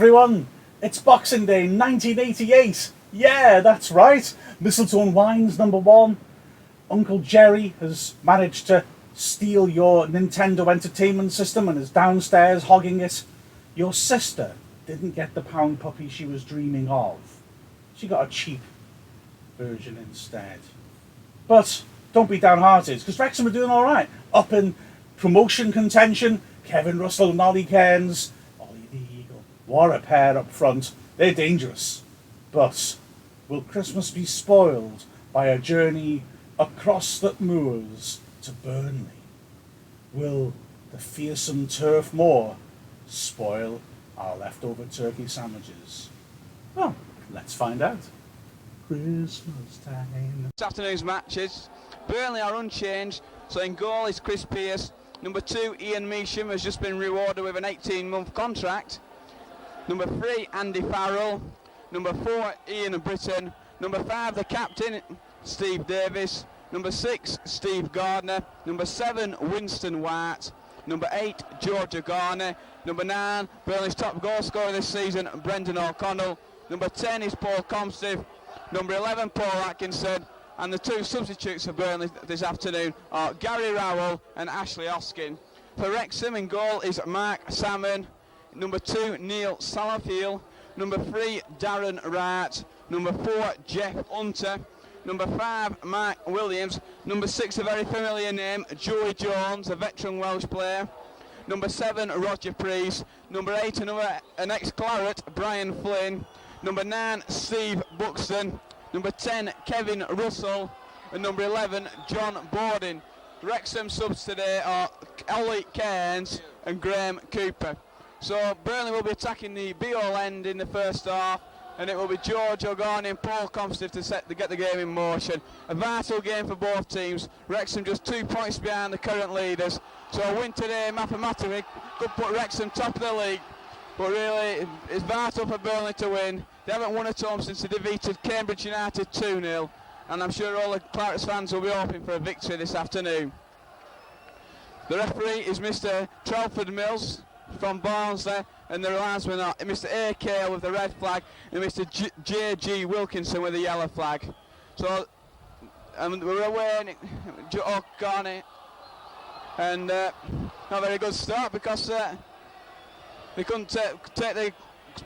everyone. It's Boxing Day 1988. Yeah, that's right. Mistletoe Wine's #1. Uncle Jerry has managed to steal your Nintendo Entertainment System and is downstairs hogging it. Your sister didn't get the pound puppy she was dreaming of. She got a cheap version instead. But don't be downhearted, because Wrexham are doing alright. Up in promotion contention, Kevin Russell and Ollie Cairns. Ollie the Eagle. What a pair up front. They're dangerous. But will Christmas be spoiled by a journey across the moors to Burnley? Will the fearsome Turf Moor spoil our leftover turkey sandwiches? Well, let's find out. Christmas time. This afternoon's matches, Burnley are unchanged, so in goal is Chris Pearce. Number 2, Ian Measham, has just been rewarded with an 18-month contract. Number 3, Andy Farrell. Number 4, Ian Britton. Number 5, the captain, Steve Davis. Number 6, Steve Gardner. Number 7, Winston White. Number 8, George Garner. Number 9, Burnley's top goal scorer this season, Brendan O'Connell. Number 10 is Paul Comstiff. Number 11, Paul Atkinson. And the 2 substitutes for Burnley this afternoon are Gary Rowell and Ashley Oskin. For Wrexham in goal is Mark Salmon. Number 2, Neil Salafield. Number 3, Darren Wright. Number 4, Jeff Hunter. Number 5, Mark Williams. Number 6, a very familiar name, Joey Jones, a veteran Welsh player. Number 7, Roger Priest. Number 8, an ex-Claret, Brian Flynn. Number 9, Steve Buxton. Number 10, Kevin Russell. And number 11, John Borden. Wrexham subs today are Ollie Cairns and Graham Cooper. So Burnley will be attacking the be-all end in the first half, and it will be George O'Gorney and Paul Comstiff to get the game in motion. A vital game for both teams. Wrexham just 2 points behind the current leaders. So a win today mathematically could put Wrexham top of the league. But really, it's vital for Burnley to win. They haven't won at home since they defeated Cambridge United 2-0. And I'm sure all the Clarets fans will be hoping for a victory this afternoon. The referee is Mr. Trelford Mills from Barnsley, and the linesmen are Mr. A. Cale with the red flag and Mr. J.G. Wilkinson with the yellow flag. So we're away, O'Carney, and not a very good start because they couldn't take the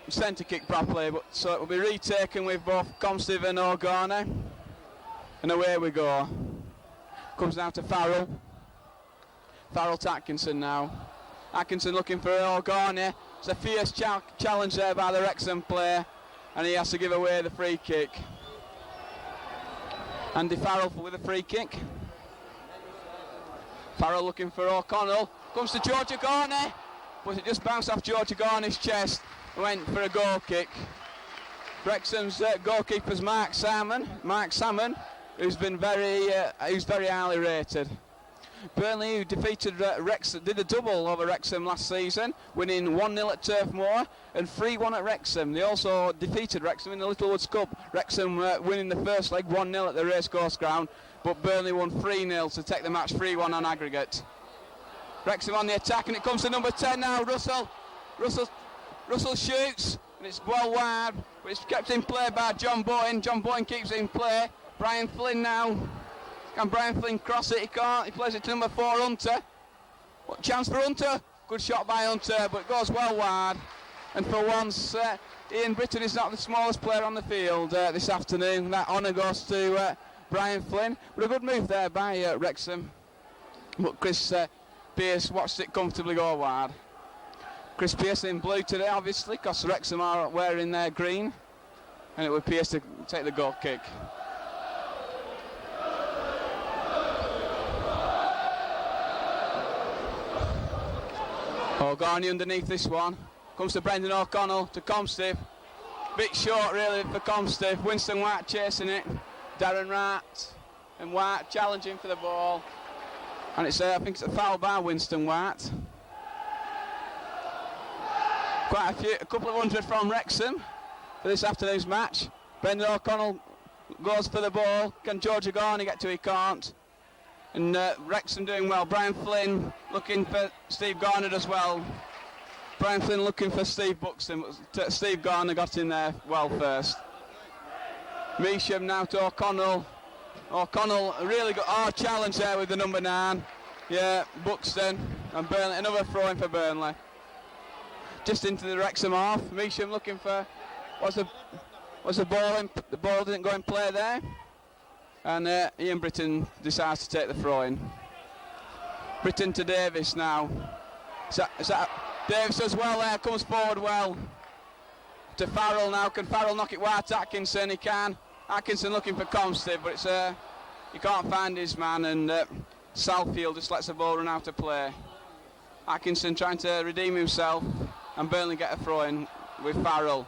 centre kick properly, but so it will be retaken with both Comstiff and O'Garner, and away we go. Comes now to Farrell. Farrell to Atkinson now. Atkinson looking for O'Garner. It's a fierce challenge there by the Wrexham player, and he has to give away the free kick. Andy Farrell with a free kick. Farrell looking for O'Connell. Comes to George O'Garner, but it just bounced off George O'Garner's chest. Went for a goal kick. Wrexham's goalkeeper's Mark Salmon, who's been very highly rated. Burnley, who defeated Wrexham, did a double over Wrexham last season, winning 1-0 at Turf Moor and 3-1 at Wrexham. They also defeated Wrexham in the Littlewoods Cup. Wrexham winning the first leg 1-0 at the Racecourse Ground, but Burnley won 3-0 to take the match 3-1 on aggregate. Wrexham on the attack, and it comes to number 10 now, Russell shoots, and it's well wide, but it's kept in play by John Boyne. John Boyne keeps it in play. Brian Flynn now. Can Brian Flynn cross it? He can't. He plays it to number 4, Hunter. What chance for Hunter? Good shot by Hunter, but it goes well wide. And for once, Ian Britton is not the smallest player on the field this afternoon. That honour goes to Brian Flynn. But a good move there by Wrexham. But Chris Pearce watched it comfortably go wide. Chris Pearce in blue today, obviously, because Wrexham are wearing their green. And it would Pearce to take the goal kick. O'Garney underneath this one. Comes to Brendan O'Connell, to Comstiff. Bit short really for Comstiff. Winston White chasing it. Darren Wright and White challenging for the ball. And it's I think it's a foul by Winston White. A couple of hundred from Wrexham for this afternoon's match. Brendan O'Connell goes for the ball. Can George O'Garney get to it? He can't. And Wrexham doing well. Brian Flynn looking for Steve Garner as well. Brian Flynn looking for Steve Buxton, but Steve Garner got in there well first. Measham now to O'Connell. O'Connell really got our challenge there with the number 9. Yeah, Buxton and Burnley, another throw in for Burnley. Just into the Wrexham half. Measham looking for was the ball in, the ball didn't go in play there. And Ian Britton decides to take the throw in. Britton to Davis now. Is that Davis as well there, comes forward well. To Farrell now, can Farrell knock it wide to Atkinson? He can. Atkinson looking for Comstead, but it's he can't find his man, and Southfield just lets the ball run out of play. Atkinson trying to redeem himself, and Burnley get a throw in with Farrell.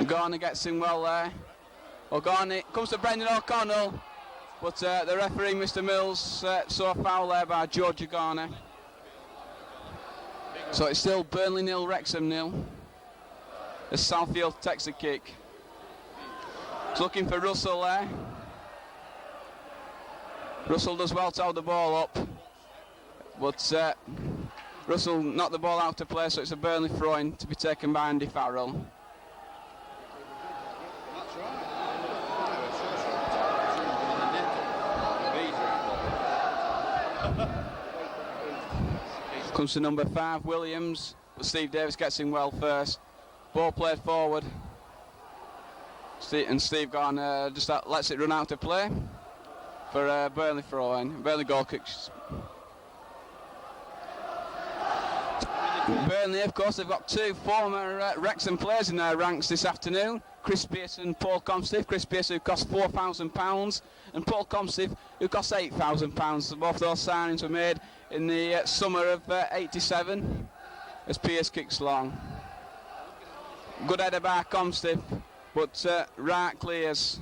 Garner gets in well there. Garner comes to Brendan O'Connell, but the referee, Mr. Mills, saw a foul there by George Garner. So it's still Burnley 0, Wrexham 0. As Southfield takes a kick. He's looking for Russell there. Russell does well to hold the ball up, but Russell knocked the ball out to play, so it's a Burnley throw-in to be taken by Andy Farrell. Comes to number 5, Williams, but Steve Davis gets in well first. Ball played forward, and Steve Garner just lets it run out to play for Burnley throw-in. Burnley goal kicks. Burnley, of course, they've got 2 former Wrexham players in their ranks this afternoon. Chris Pearce and Paul Comstiff. Chris Pearce, who cost £4,000, and Paul Comstiff, who cost £8,000. So both those signings were made in the summer of '87 as Pearce kicks long. Good header by Comstiff, but right clears.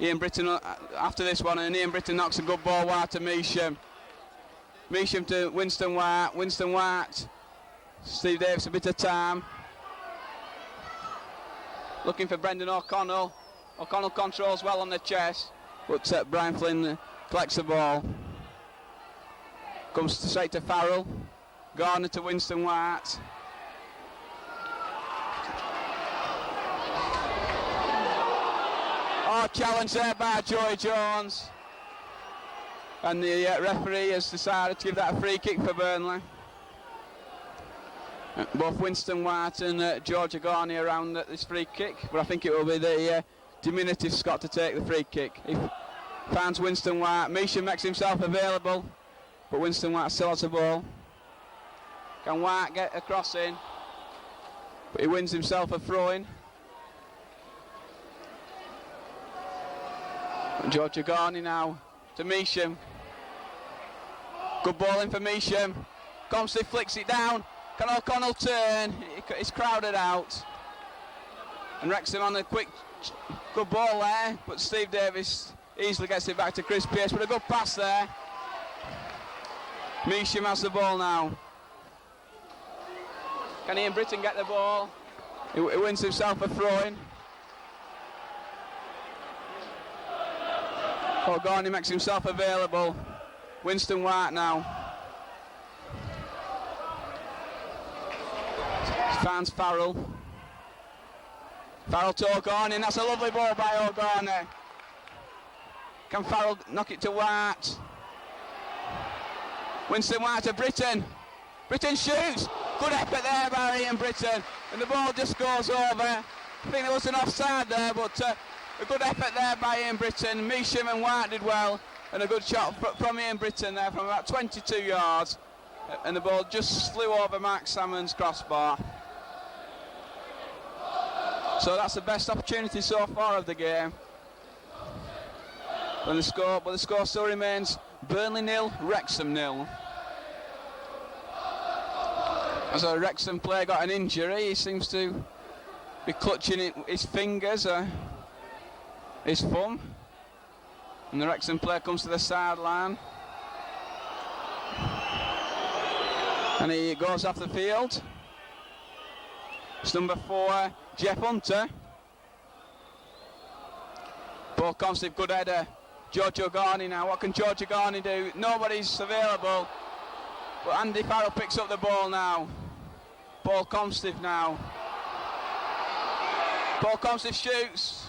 Ian Britton after this one, and Ian Britton knocks a good ball wide to Measham. Measham to Winston White. Winston White. Steve Davis a bit of time. Looking for Brendan O'Connell. O'Connell controls well on the chest, but Brian Flynn collects the ball. Comes straight to Farrell. Garner to Winston White. Oh, challenge there by Joey Jones. And the referee has decided to give that a free kick for Burnley. Both Winston White and George Agani around this free kick, but I think it will be the diminutive Scott to take the free kick. He finds Winston White. Measham makes himself available, but Winston White still has the ball. Can White get a cross in? But he wins himself a throw-in. George Agani now to Measham. Good ball in for Measham. Comsley flicks it down. Can O'Connell turn? It's crowded out. And Wrexham on a quick, good ball there, but Steve Davis easily gets it back to Chris Pearce, but a good pass there. Measham has the ball now. Can Ian Britton get the ball? He wins himself a throw-in. O'Garney makes himself available. Winston White now. Finds Farrell. Farrell to O'Garney, and that's a lovely ball by O'Garney. Can Farrell knock it to White? Winston White to Britton. Britton shoots. Good effort there by Ian Britton. And the ball just goes over. I think there was an offside there, but a good effort there by Ian Britton. Measham and White did well. And a good shot from Ian Britton there from about 22 yards. And the ball just flew over Mark Salmon's crossbar. So that's the best opportunity so far of the game. And the score still remains Burnley 0, Wrexham 0. As a Wrexham player got an injury, he seems to be clutching his fingers, his thumb. And the Wrexham player comes to the sideline. And he goes off the field. It's number 4, Jeff Hunter. Paul Constable, good header. George O'Garney now. What can George O'Garney do? Nobody's available. But Andy Farrell picks up the ball now. Paul Comstiff now. Paul Comstiff shoots.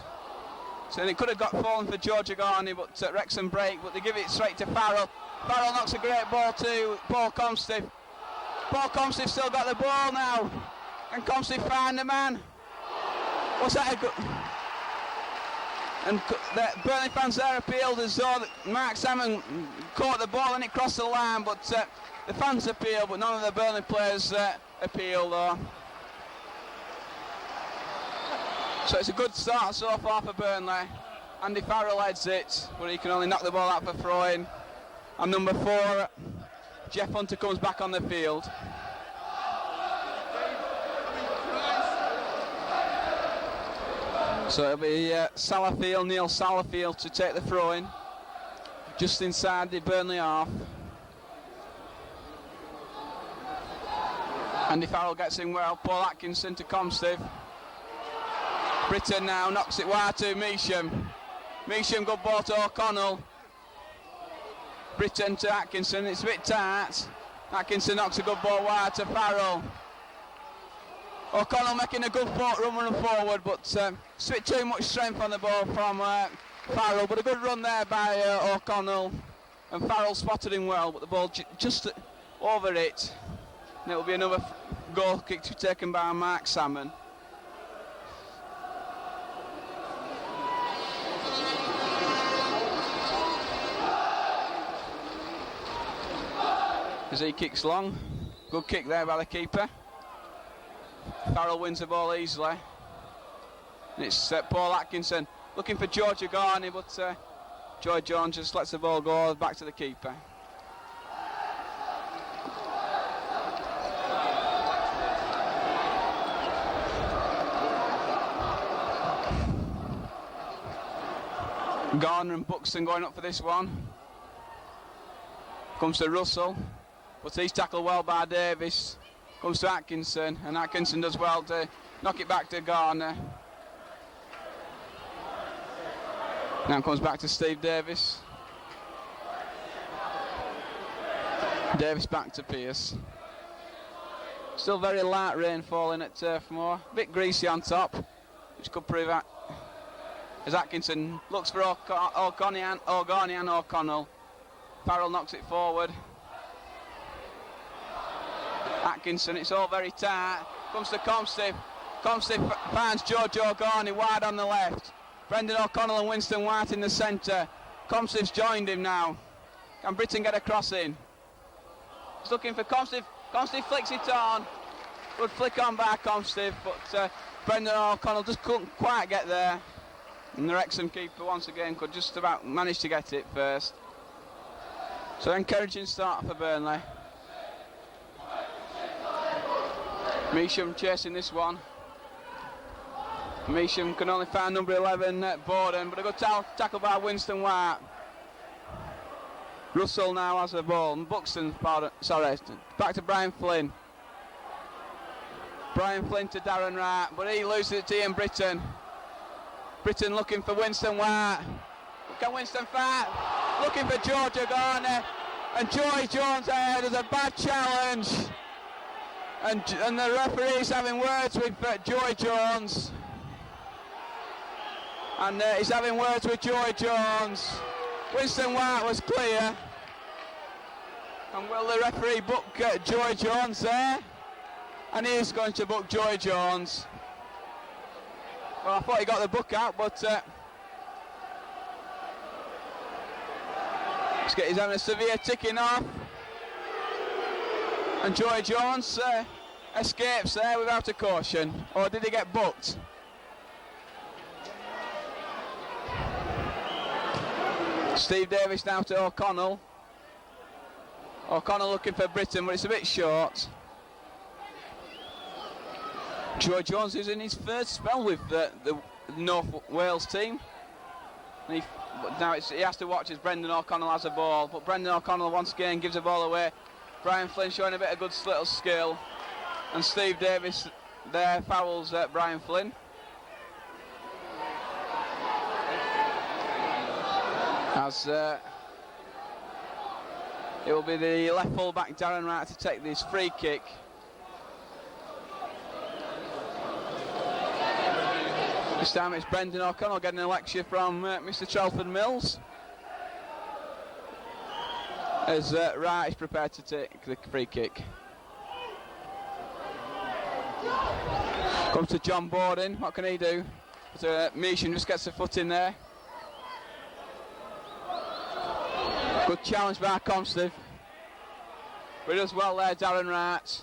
So it could have got fallen for George Agani, but Wrexham break, but they give it straight to Farrell. Farrell knocks a great ball to Paul Comstiff. Paul Comstiff still got the ball now. And Comstiff find the man. Was that a good... And the Burnley fans there appealed as though Mark Salmon caught the ball and it crossed the line, but the fans appealed, but none of the Burnley players appealed though. So it's a good start so far for Burnley. Andy Farrell heads it, but he can only knock the ball out for throwing. And number 4, Jeff Hunter comes back on the field. So it'll be Salafield, Neil Salafield to take the throw in, just inside the Burnley half. Andy Farrell gets in well, Paul Atkinson to Comstiff. Britton now knocks it wide to Measham. Measham, good ball to O'Connell. Britton to Atkinson, it's a bit tight. Atkinson knocks a good ball wide to Farrell. O'Connell making a good run forward, but it's a bit too much strength on the ball from Farrell, but a good run there by O'Connell. And Farrell spotted him well, but the ball just over it. And it will be another goal kick to be taken by Mark Salmon. As he kicks long, good kick there by the keeper. Farrell wins the ball easily. And it's Paul Atkinson looking for George Agani, but Joy Jones just lets the ball go back to the keeper. Garner and Buxton going up for this one. Comes to Russell, but he's tackled well by Davis. Comes to Atkinson, and Atkinson does well to knock it back to Garner. Now comes back to Steve Davis. Davis back to Pearce. Still very light rain falling at Turf Moor. A bit greasy on top, which could prove that. As Atkinson looks for O'Gani and O'Connell. Farrell knocks it forward. Atkinson, it's all very tight. Comes to Comstiff. Comstiff finds George O'Gani wide on the left. Brendan O'Connell and Winston White in the centre. Comstiff's joined him now. Can Britton get a cross in? He's looking for Comstiff. Comstiff flicks it on. Good flick on by Comstiff, but Brendan O'Connell just couldn't quite get there. And the Wrexham keeper once again could just about manage to get it first. So encouraging start for Burnley. Measham chasing this one. Measham can only find number 11, Borden, but a good tackle by Winston White. Russell now has the ball, and Buxton, back to Brian Flynn. Brian Flynn to Darren Wright, but he loses it to Ian Britton. Britton looking for Winston White. Can Winston fight? Looking for George Agani, and Joy Jones there. There's a bad challenge. And the referee's having words with Joy Jones. And he's having words with Joy Jones. Winston White was clear. And will the referee book Joy Jones there? And he is going to book Joy Jones. Well, I thought he got the book out, but he's having a severe ticking off. And Joy Jones escapes there without a caution. Or did he get booked? Steve Davis now to O'Connell. O'Connell looking for Britton, but it's a bit short. Joy Jones is in his first spell with the North Wales team. And now he has to watch as Brendan O'Connell has a ball, but Brendan O'Connell once again gives the ball away. Brian Flynn showing a bit of good little skill, and Steve Davis there fouls Brian Flynn. It will be the left full-back Darren Wright to take this free kick. This time it's Brendan O'Connell getting a lecture from Mr. Trelford Mills. As Wright is prepared to take the free kick. Comes to John Borden, what can he do? But Measham just gets a foot in there. Good challenge by Comstead. But he does well there, Darren Wright.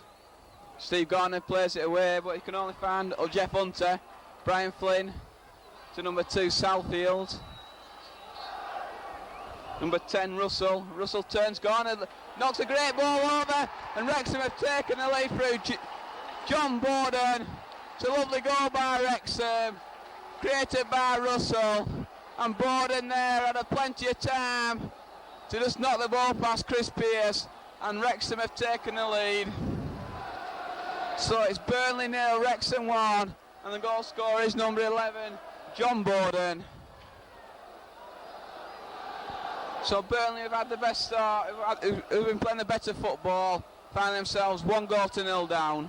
Steve Garner plays it away, but he can only find Jeff Hunter. Brian Flynn to number 2, Southfield. Number 10, Russell. Russell turns Garner, knocks a great ball over, and Wrexham have taken the lead through. John Borden. It's a lovely goal by Wrexham, created by Russell. And Borden there had plenty of time to just knock the ball past Chris Pearce, and Wrexham have taken the lead. So it's Burnley 0, Wrexham 1, and the goal scorer is number 11, John Borden. So Burnley have had the best start, who've been playing the better football, find themselves 1-0 down.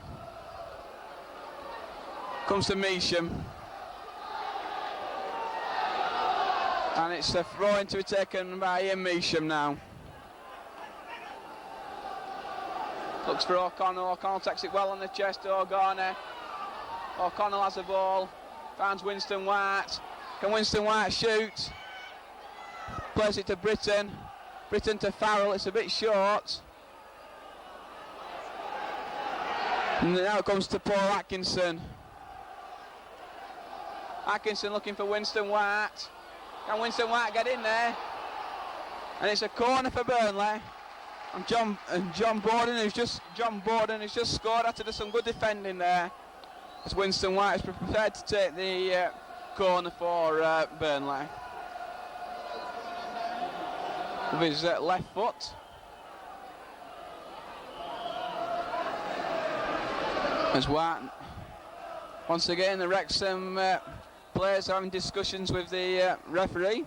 Comes to Measham. And it's a throw-in to be taken by Ian Measham now. Looks for O'Connell. O'Connell takes it well on the chest to O'Garner. O'Connell has the ball. Finds Winston White. Can Winston White shoot? Plays it to Britton. Britton to Farrell. It's a bit short. And now it comes to Paul Atkinson. Atkinson looking for Winston White. Can Winston White get in there? And it's a corner for Burnley. And John Borden who's just scored after some good defending there. As Winston White is prepared to take the corner for Burnley. With his left foot. As White, once again the Wrexham players having discussions with the referee.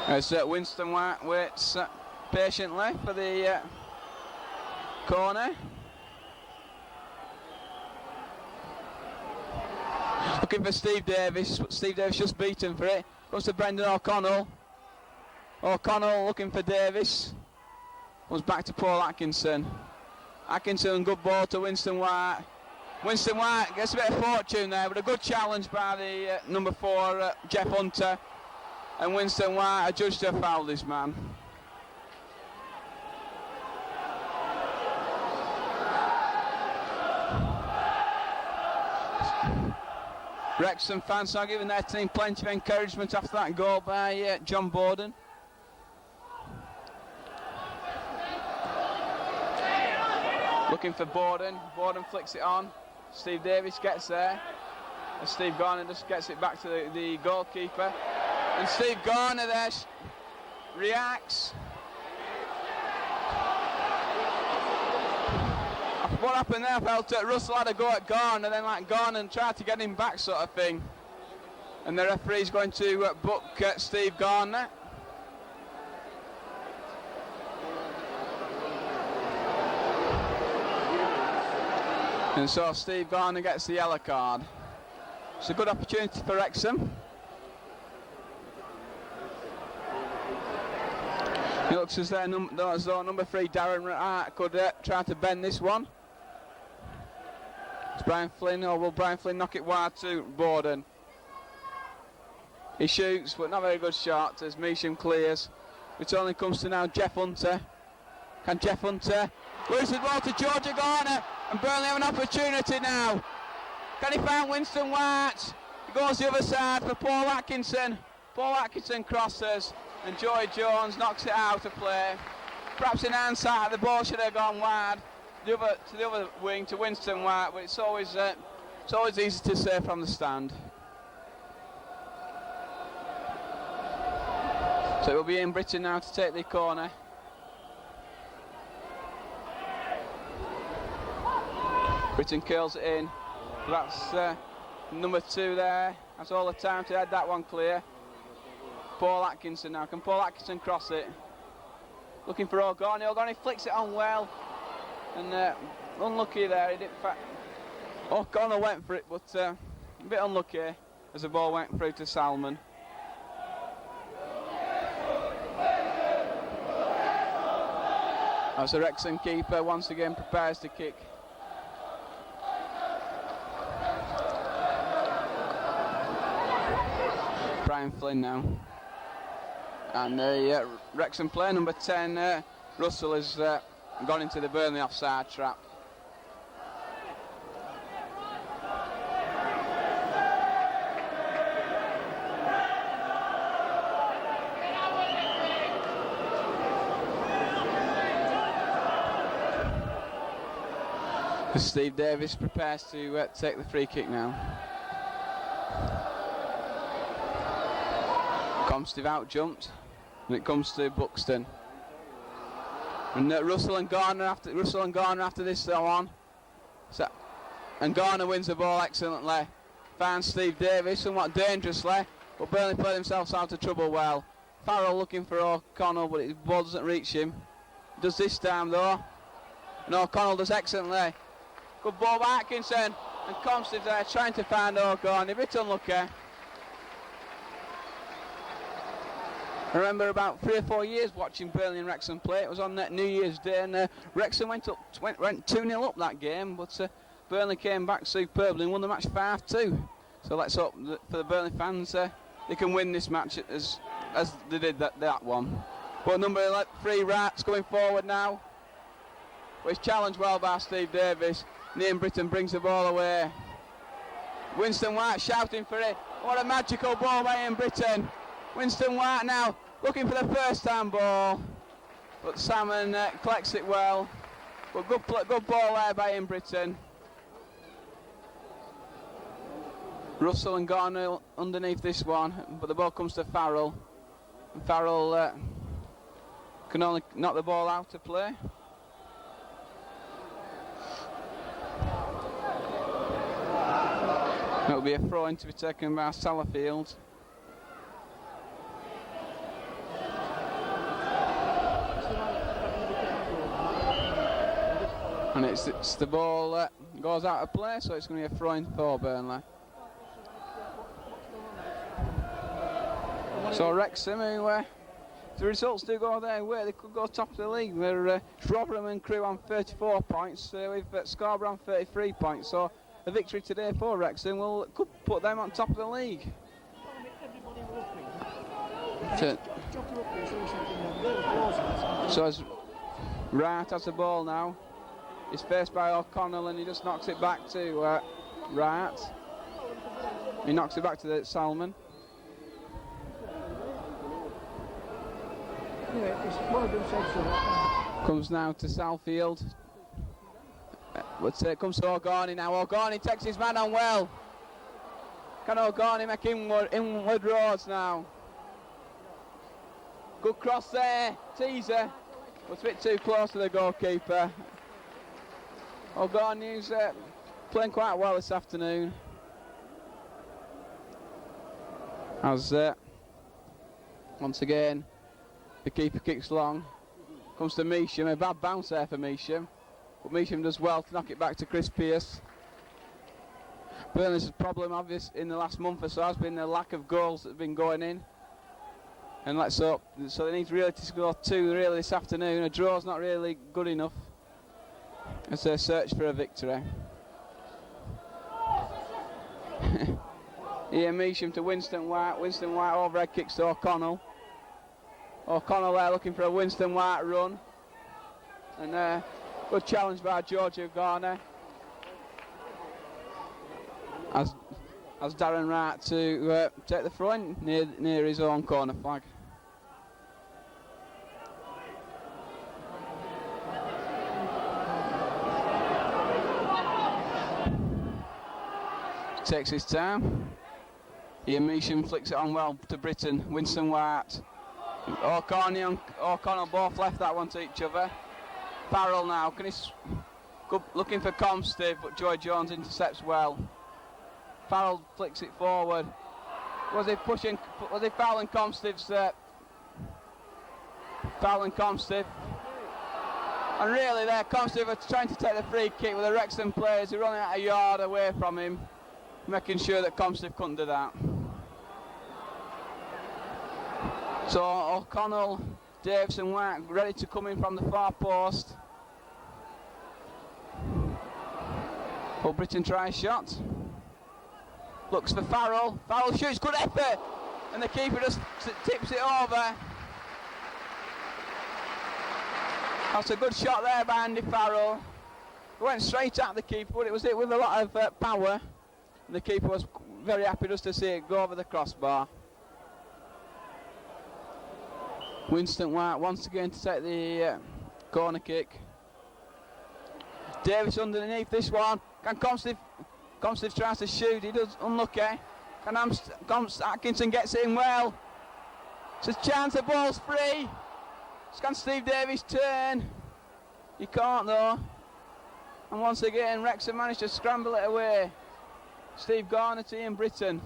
As Winston White waits patiently for the corner. Looking for Steve Davis, but Steve Davis just beaten for it. Goes to Brendan O'Connell. O'Connell looking for Davis. Comes back to Paul Atkinson. Atkinson, good ball to Winston White. Winston White gets a bit of fortune there, but a good challenge by the number 4, Jeff Hunter. And Winston White adjudged to foul this man. Wrexham fans are giving their team plenty of encouragement after that goal by John Borden. Looking for Borden. Borden flicks it on. Steve Davis gets there. And Steve Garner just gets it back to the goalkeeper. And Steve Garner there reacts. What happened there, I felt Russell had a go at Garner, then Garner tried to get him back sort of thing. And the referee's going to book Steve Garner. And so Steve Garner gets the yellow card. It's a good opportunity for Wrexham. It looks as though number 3 Darren Wright could try to bend this one. It's Brian Flynn, or will Brian Flynn knock it wide to Borden? He shoots, but not a very good shot as Measham clears. It only comes to now Jeff Hunter. Can Jeff Hunter lose the ball to Georgia Garner? And Burnley have an opportunity now. Can he find Winston White? He goes the other side for Paul Atkinson. Paul Atkinson crosses, and Joey Jones knocks it out of play. Perhaps in hindsight, the ball should have gone wide to the other wing to Winston White, but it's always easy to say from the stand. So it will be in Britton now to take the corner. Britton curls it in. That's number 2 there. That's all the time to head that one clear. Paul Atkinson now. Can Paul Atkinson cross it? Looking for O'Gorney. O'Gorney flicks it on well. And unlucky there. He didn't. O'Connell went for it, but a bit unlucky as the ball went through to Salmon. As the Wrexham keeper once again prepares to kick. Brian Flynn now. And the Wrexham player, number 10, Russell, has gone into the Burnley offside trap. Steve Davis prepares to take the free kick now. Comstive out jumped, and it comes to Buxton. And Russell and Garner after this on. And Garner wins the ball excellently. Finds Steve Davis somewhat dangerously, but Burnley play themselves out of trouble well. Farrell looking for O'Connell, but the ball doesn't reach him. Does this time though, and O'Connell does excellently. Good ball by Atkinson, and Comstive there trying to find O'Gorney, a bit unlucky. I remember about 3 or 4 years watching Burnley and Wrexham play. It was on New Year's Day, and Wrexham went 2-0 up that game, but Burnley came back superbly and won the match 5-2. So let's hope that for the Burnley fans they can win this match as they did that one. But number 3, Rats, coming forward now. But he's challenged well by Steve Davis. Ian Britton brings the ball away. Winston White shouting for it. What a magical ball by Ian Britton. Winston White now looking for the first time ball, but Salmon collects it well. But good ball there by Ian Britton. Russell and Garner underneath this one, but the ball comes to Farrell. And Farrell can only knock the ball out to play. It'll be a throw-in to be taken by Salafield. And it's the ball that goes out of play, so it's going to be a throw-in for Burnley. So Wrexham, who, if the results do go their way, they could go top of the league. They're Rotherham and Crewe on 34 points, with Scarborough on 33 points. So a victory today for Wrexham could put them on top of the league. So as Wright has the ball now, he's faced by O'Connell and he just knocks it back to Wright. He knocks it back to the Salmon. Comes now to Southfield. But it comes to O'Gorney now. O'Gorney takes his man on well. Can O'Gorney make inward roads now? Good cross there. Teaser. But a bit too close to the goalkeeper. O'Gorney's playing quite well this afternoon. As once again the keeper kicks long. Comes to Measham. A bad bounce there for Measham. But Measham does well to knock it back to Chris Pearce. Burnley's problem obvious in the last month or so has been the lack of goals that have been going in. And let's hope, so they need really to score 2 really this afternoon. A draw's not really good enough as they search for a victory. Ian Measham to Winston White. Winston White overhead kicks to O'Connell. O'Connell there looking for a Winston White run. And good challenge by Georgia Garner. As Darren Wright to take the front near his own corner flag. Takes his time. Ian Measham flicks it on well to Britton. Winston White. O'Connell both left that one to each other. Farrell now, looking for Comstive, but Joy Jones intercepts well. Farrell flicks it forward. Was he pushing? Was he fouling Comstiff's? Fouling Comstiff. And really there, Comstiff are trying to take the free kick with the Wrexham players who are running out a yard away from him, making sure that Comstiff couldn't do that. So O'Connell, Davis and White ready to come in from the far post. But Britton tries shot. Looks for Farrell. Farrell shoots, good effort. And the keeper just tips it over. That's a good shot there by Andy Farrell. It went straight at the keeper, but it was hit with a lot of power. And the keeper was very happy just to see it go over the crossbar. Winston White once again to take the corner kick. Davis underneath this one. Can Comstiff tries to shoot, he does, unlucky. Can Atkinson gets it in well. It's a chance, the ball's free. Can Steve Davies turn? He can't though. And once again, Wrexham managed to scramble it away. Steve Garner to Ian Britton.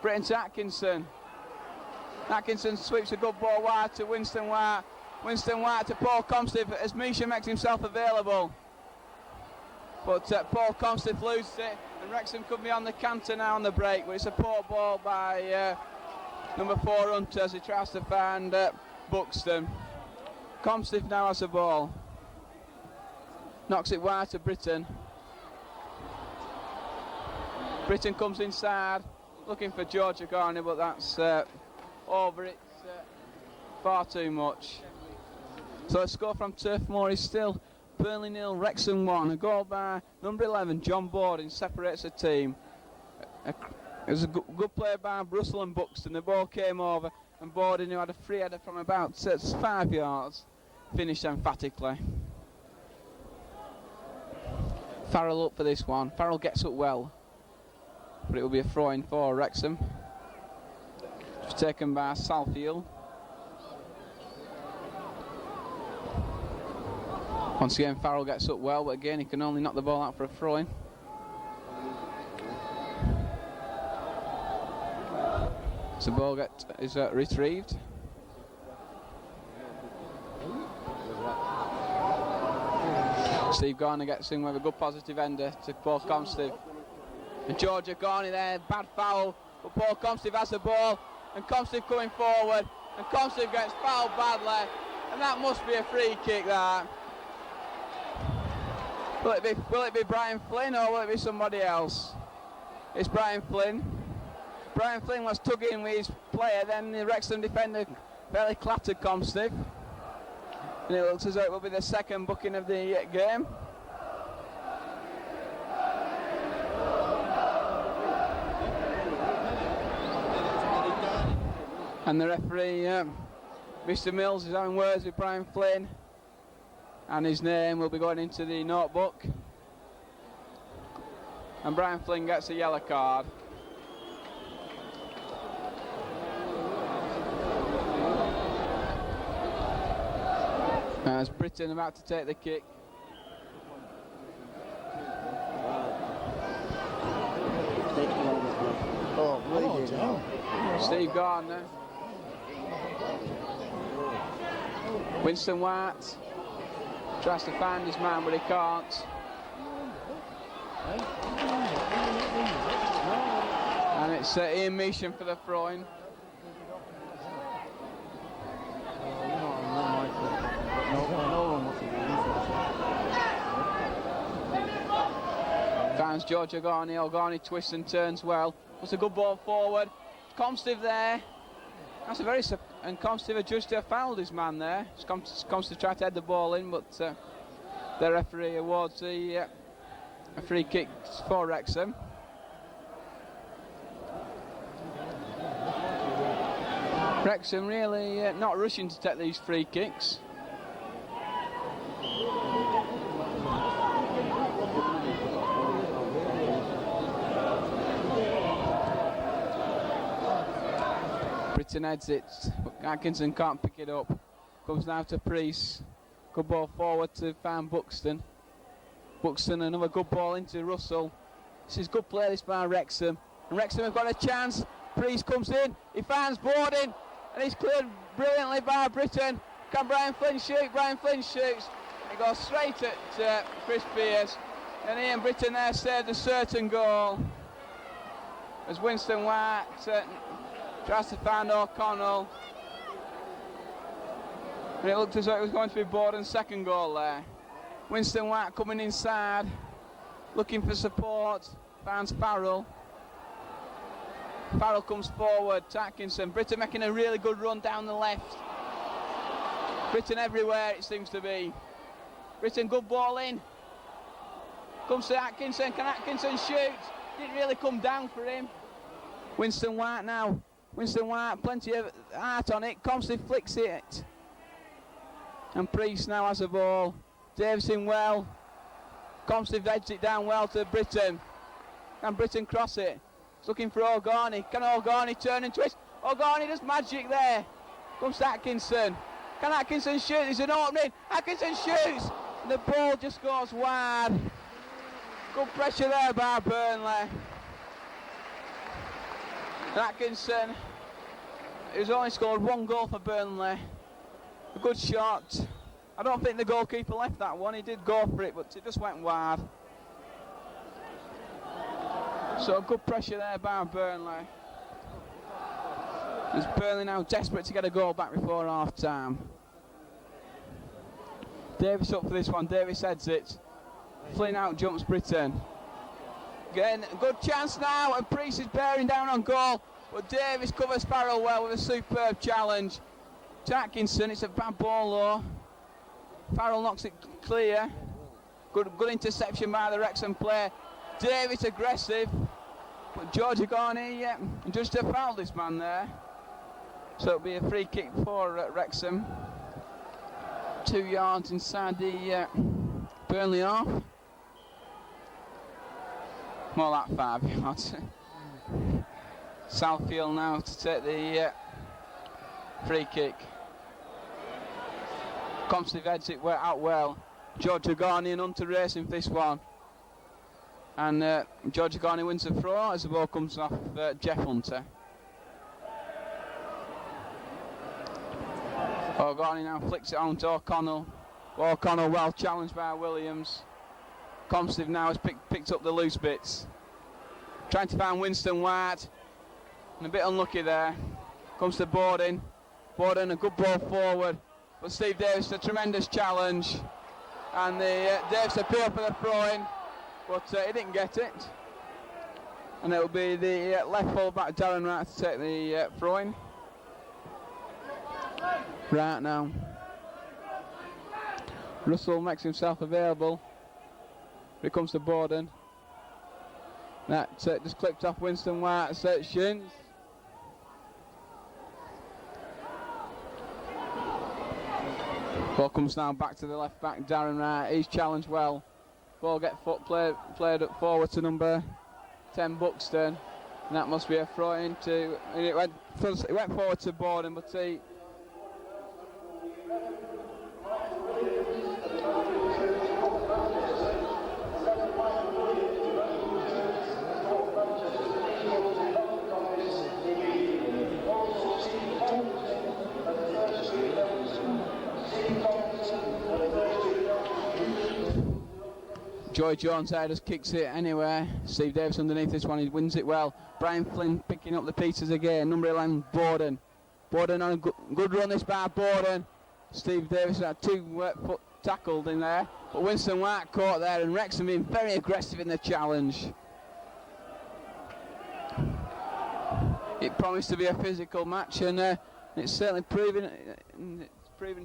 Britton to Atkinson. Atkinson sweeps a good ball wide to Winston White. Winston White to Paul Comstiff as Misha makes himself available. But Paul Comstiff loses it, and Wrexham could be on the counter now on the break. But it's a poor ball by number 4 Hunter as he tries to find Buxton. Comstiff now has the ball. Knocks it wide to Britton. Britton comes inside, looking for George Agarni, but that's over it far too much. So the score from Turf Moor is still Burnley 0, Wrexham 1. A goal by number 11, John Borden, separates the team. It was a good play by Russell and Buxton. The ball came over, and Borden, who had a free header from about 5 yards, finished emphatically. Farrell up for this one. Farrell gets up well, but it will be a throw-in for Wrexham. It's taken by Salfield. Once again, Farrell gets up well, but again, he can only knock the ball out for a throw-in. So the ball is retrieved. Steve Garner gets in with a good positive ender to Paul Comstiff. And George Agarni there, bad foul, but Paul Comstiff has the ball, and Comstiff coming forward, and Comstiff gets fouled badly, and that must be a free kick there. Will it be Brian Flynn or will it be somebody else? It's Brian Flynn. Brian Flynn was tugging with his player, then the Wrexham defender fairly clattered Comstiff. And it looks as though it will be the second booking of the game. And the referee, Mr. Mills, is having words with Brian Flynn, and his name will be going into the notebook. And Brian Flynn gets a yellow card. As Britton about to take the kick. Steve Gardner. Winston White tries to find his man, but he can't. And it's Ian Measham for the throw-in. Finds George Agarni. Agarni twists and turns well. It's a good ball forward. Comstiff there. That's a very and Comstiff adjudged to have fouled his man there. Comstiff tried to head the ball in, but the referee awards a free kick for Wrexham. Wrexham really not rushing to take these free kicks. Britton heads it, but Atkinson can't pick it up. Comes now to Priest. Good ball forward to find Buxton. Buxton, another good ball into Russell. This is good play this by Wrexham. And Wrexham have got a chance. Priest comes in, he finds Borden, and he's cleared brilliantly by Britton. Can Brian Flynn shoot? Brian Flynn shoots. He goes straight at Chris Pearce. And Ian Britton there saved a certain goal. As Winston White tries to find O'Connell. And it looked as though it was going to be Borden's second goal there. Winston White coming inside, looking for support, finds Farrell. Farrell comes forward to Atkinson. Britton making a really good run down the left. Britton everywhere it seems to be. Britton, good ball in. Comes to Atkinson. Can Atkinson shoot? Didn't really come down for him. Winston White now. Winston White, plenty of heart on it. Comsley flicks it. And Priest now has the ball. Davison well. Comsley edged it down well to Britton. Can Britton cross it? He's looking for O'Garney. Can O'Garney turn and twist? O'Garney does magic there. Comes to Atkinson. Can Atkinson shoot? There's an opening. Atkinson shoots. And the ball just goes wide. Good pressure there by Burnley. And Atkinson, who's only scored one goal for Burnley. A good shot. I don't think the goalkeeper left that one. He did go for it, but it just went wide. So good pressure there by Burnley. As Burnley now desperate to get a goal back before half time. Davis up for this one. Davis heads it. Flynn out jumps Britton. Again, a good chance now, and Priest is bearing down on goal, but Davis covers Farrell well with a superb challenge. To Atkinson, it's a bad ball though. Farrell knocks it clear. Good interception by the Wrexham player. Davis aggressive, but George Agani just fouled this man there. So it'll be a free kick for Wrexham. 2 yards inside the Burnley half. More like 5 yards. Southfield now to take the free kick. Comsley heads it out well. George Agani and Hunter racing for this one. And George Agani wins the throw as the ball comes off Jeff Hunter. Agani now flicks it on to O'Connell. O'Connell well challenged by Williams. Comsley now has picked up the loose bits. Trying to find Winston White. And a bit unlucky there. Comes to Borden. Borden, a good ball forward. But Steve Davis, a tremendous challenge. And Davis appeal for the throw-in. But he didn't get it. And it'll be the left full-back Darren Wright to take the throw-in. Right now. Russell makes himself available. Here comes to Borden. That just clipped off Winston White's shins. Ball comes now back to the left back, Darren Wright. He's challenged well. Ball played up forward to number 10 Buxton. And that must be a throw in to. It went forward to Borden, but he. Joy Jones there just kicks it anywhere. Steve Davis underneath this one, he wins it well. Brian Flynn picking up the pieces again. Number 11, Borden. Borden on a good run this by Borden. Steve Davis had 2 foot tackled in there. But Winston White caught there, and Wrexham being very aggressive in the challenge. It promised to be a physical match, and it's certainly proven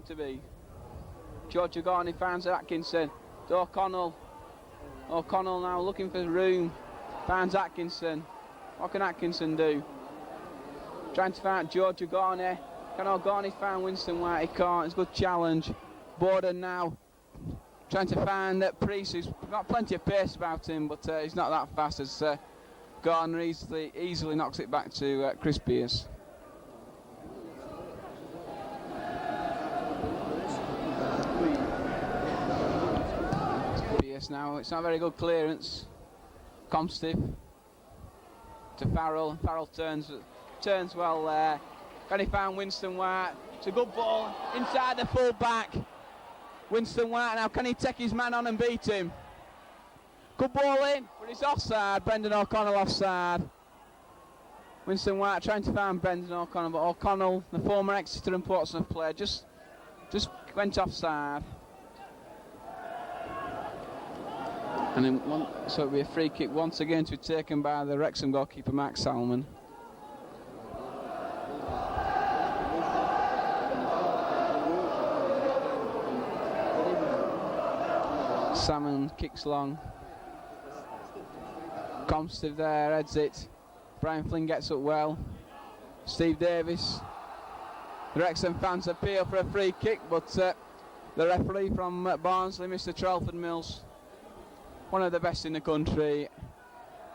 to be. George Agani finds Atkinson. O'Connell. O'Connell now looking for room, finds Atkinson. What can Atkinson do? Trying to find George Agani. Can Agani find Winston White? He can't. It's a good challenge. Borden now trying to find that Priest, who's got plenty of pace about him, but he's not that fast as Garner easily knocks it back to Chris Pearce. Now it's not a very good clearance. Comstiff to Farrell. Farrell turns well there. Can he find Winston White? It's a good ball inside the full back. Winston White now, can he take his man on and beat him? Good ball in, but it's offside. Brendan O'Connell offside. Winston White trying to find Brendan O'Connell, but O'Connell, the former Exeter and Portsmouth player, just went offside. And then so it'll be a free kick once again to be taken by the Wrexham goalkeeper Mark Salmon. Salmon kicks long. Comstive there, heads it. Brian Flynn gets up well. Steve Davis. The Wrexham fans appeal for a free kick, but the referee from Barnsley, Mr. Trelford Mills, one of the best in the country,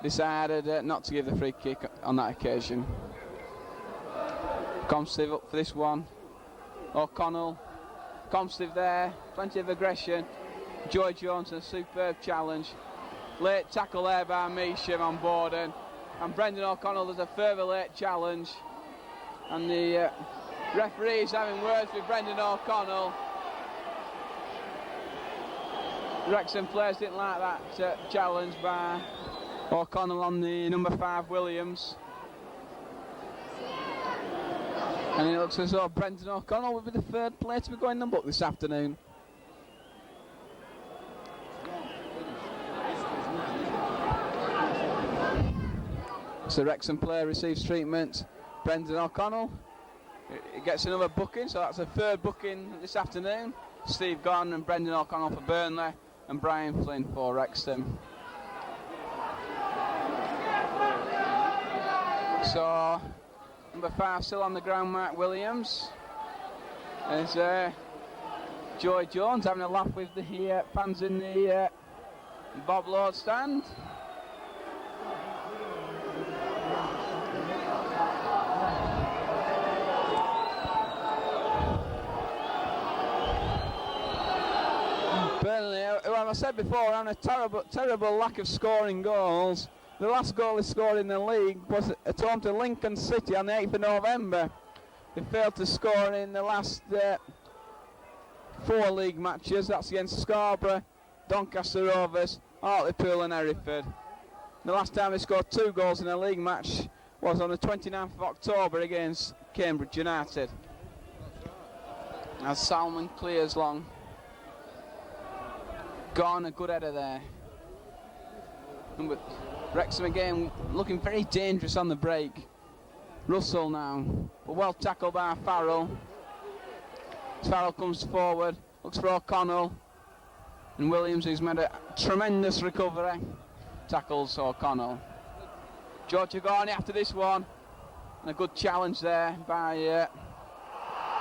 decided not to give the free kick on that occasion. Comstive up for this one. O'Connell. Comstive there, plenty of aggression. Joy Jones, a superb challenge. Late tackle there by Measham on Borden. And Brendan O'Connell does a further late challenge. And the referee is having words with Brendan O'Connell. The Wrexham players didn't like that challenge by O'Connell on the number 5 Williams. And it looks as though Brendan O'Connell will be the third player to be going in the book this afternoon. So Wrexham player receives treatment. Brendan O'Connell, he gets another booking, so that's a third booking this afternoon. Steve Gordon and Brendan O'Connell for Burnley, and Brian Flynn for Wrexham. So number 5 still on the ground, Mark Williams. There's Joy Jones having a laugh with the fans in the Bob Lord stand. Burnley, well, I said before, on a terrible lack of scoring goals. The last goal they scored in the league was at home to Lincoln City on the 8th of November. They failed to score in the last 4 league matches. That's against Scarborough, Doncaster Rovers, Hartlepool and Hereford. The last time they scored 2 goals in a league match was on the 29th of October against Cambridge United. As Salmon clears long. Gone, a good header there. But Wrexham again looking very dangerous on the break. Russell now, but well tackled by Farrell. Farrell comes forward, looks for O'Connell, and Williams, who's made a tremendous recovery, tackles O'Connell. George Agani after this one, and a good challenge there by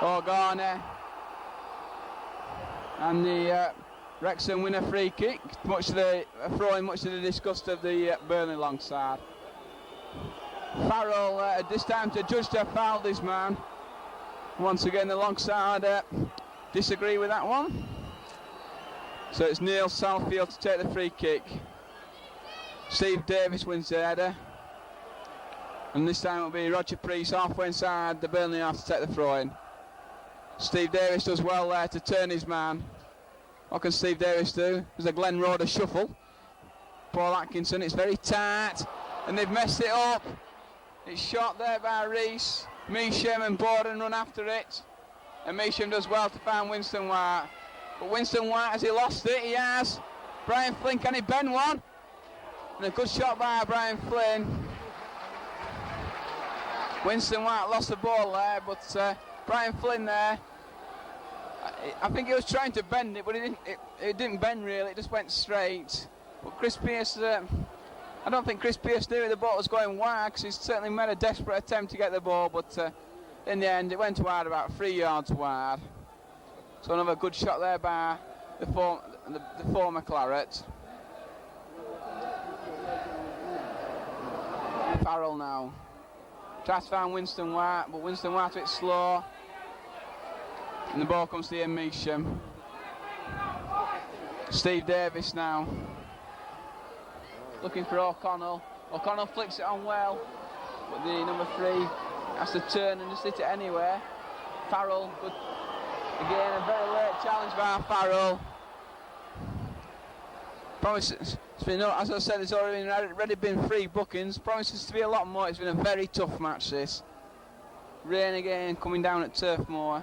O'Gani. And the Wrexham win a free kick, much to the disgust of the Burnley long side. Farrell this time to judge to foul this man. Once again the long side disagree with that one. So it's Neil Southfield to take the free kick. Steve Davis wins the header. And this time it'll be Roger Priest halfway inside the Burnley half to take the throw in. Steve Davis does well there to turn his man. What can Steve Davis do? There's a Glenn Roder shuffle. Paul Atkinson, it's very tight, and they've messed it up. It's shot there by Rees. Measham and Borden run after it. And Measham does well to find Winston White. But Winston White, has he lost it? He has. Brian Flynn, can he bend one? And a good shot by Brian Flynn. Winston White lost the ball there, but Brian Flynn there, I think he was trying to bend it, but it didn't bend really, it just went straight. But Chris Pearce, I don't think Chris Pearce knew the ball was going wide, because he's certainly made a desperate attempt to get the ball, but in the end it went wide, about 3 yards wide. So another good shot there by the former Claret. Farrell now. Tries to find Winston White, but Winston White's a bit slow. And the ball comes to Ian Measham. Steve Davis now. Looking for O'Connell. O'Connell flicks it on well, but the number 3 has to turn and just hit it anywhere. Farrell, good. Again, a very late challenge by Farrell. Promises, it's been, as I said, there's already been 3 bookings. Promises to be a lot more. It's been a very tough match, this. Rain again coming down at Turf Moor.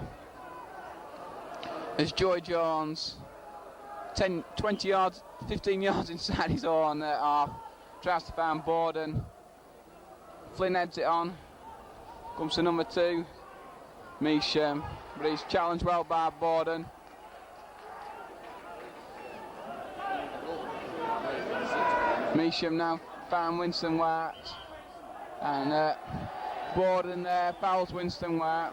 As Joy Jones, 20 yards, 15 yards inside his own half, tries to find Borden. Flynn heads it on. Comes to number 2, Measham, but he's challenged well by Borden. Measham now found Winston White, and Borden there fouls Winston White.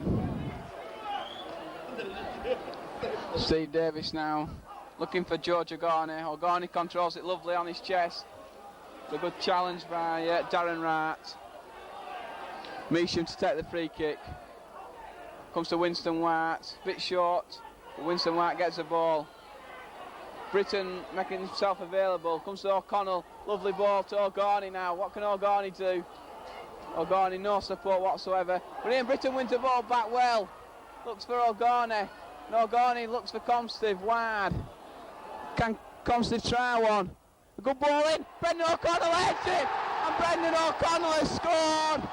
Steve Davis now looking for George O'Gorney. O'Gorney controls it lovely on his chest. A good challenge by Darren Wright. Measham to take the free kick. Comes to Winston White, bit short, but Winston White gets the ball. Britton making himself available, comes to O'Connell, lovely ball to O'Gorney now. What can O'Gorney do? O'Gorney no support whatsoever, but Ian Britton wins the ball back well. Looks for O'Gorney, and O'Gorney looks for Comstive, wide. Can Comstive try one? A good ball in, Brendan O'Connell heads it, and Brendan O'Connell has scored.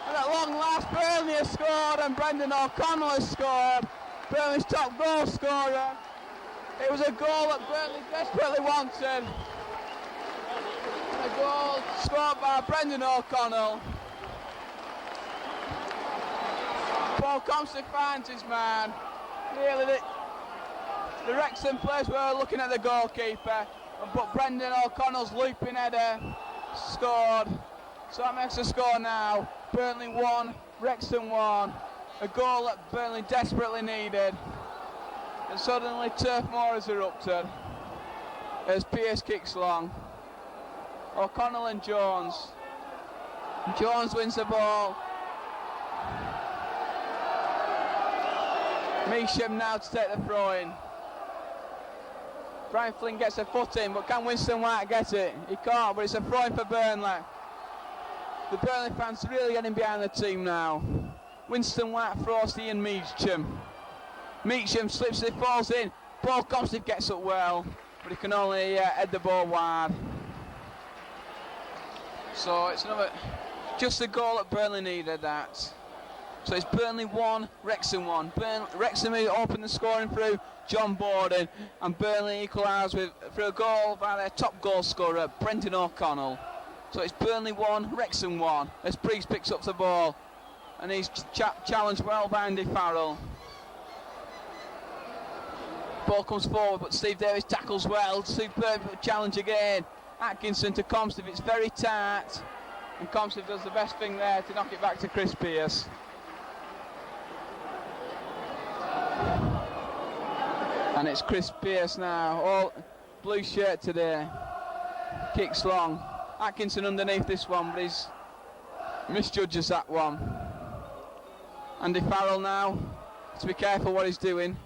And at long last, Burnley has scored, and Brendan O'Connell has scored. Burnley's top goal scorer. It was a goal that Burnley desperately wanted. A goal scored by Brendan O'Connell. Paul Comstive finds his man. Really, the Wrexham players were looking at the goalkeeper, but Brendan O'Connell's looping header scored. So that makes the score now. Burnley 1, Wrexham 1. A goal that Burnley desperately needed. And suddenly Turf Moor has erupted as Pearce kicks long. O'Connell and Jones. Jones wins the ball. Measham now to take the throw in. Brian Flynn gets a foot in, but can Winston White get it? He can't, but it's a throw in for Burnley. The Burnley fans really getting behind the team now. Winston White throws to Ian Meacham. Meacham slips it, falls in. Paul Comstive gets up well, but he can only head the ball wide. So it's another, just the goal that Burnley needed, that. So it's Burnley 1, Wrexham 1. Wrexham opened the scoring through John Borden, and Burnley equalised through a goal by their top goal scorer, Brendan O'Connell. So it's Burnley 1, Wrexham 1, as Priest picks up the ball, and he's challenged well by Andy Farrell. Ball comes forward, but Steve Davis tackles well. Superb challenge again. Atkinson to Comstive, it's very tight, and Comstive does the best thing there to knock it back to Chris Pearce. And it's Chris Pearce now, all blue shirt today. Kicks long. Atkinson underneath this one, but he's misjudges that one. Andy Farrell now, to be careful what he's doing.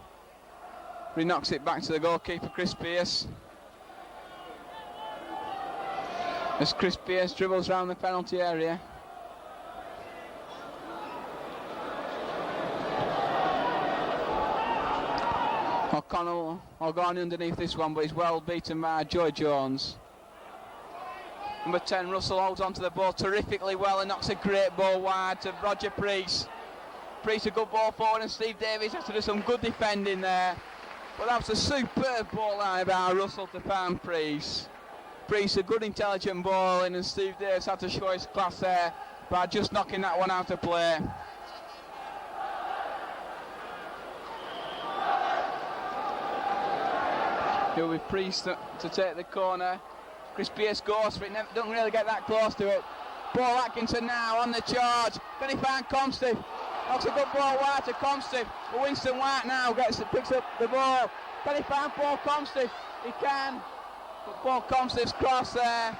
He knocks it back to the goalkeeper, Chris Pearce. As Chris Pearce dribbles round the penalty area. O'Gorney underneath this one, but he's well beaten by Joy Jones. Number 10, Russell, holds onto the ball terrifically well and knocks a great ball wide to Roger Priest. Priest a good ball forward, and Steve Davies has to do some good defending there. But that was a superb ball line by Russell to find Priest. Priest a good intelligent ball in, and Steve Davies had to show his class there by just knocking that one out of play. He'll be Priest to take the corner. Chris Pearce goes for it, doesn't really get that close to it. Paul Atkinson now on the charge. Can he find Comstive? Knocks a good ball wide to Comstive. But Winston White now picks up the ball. Can he find Paul Comstive? He can. But Paul Comstive's cross there.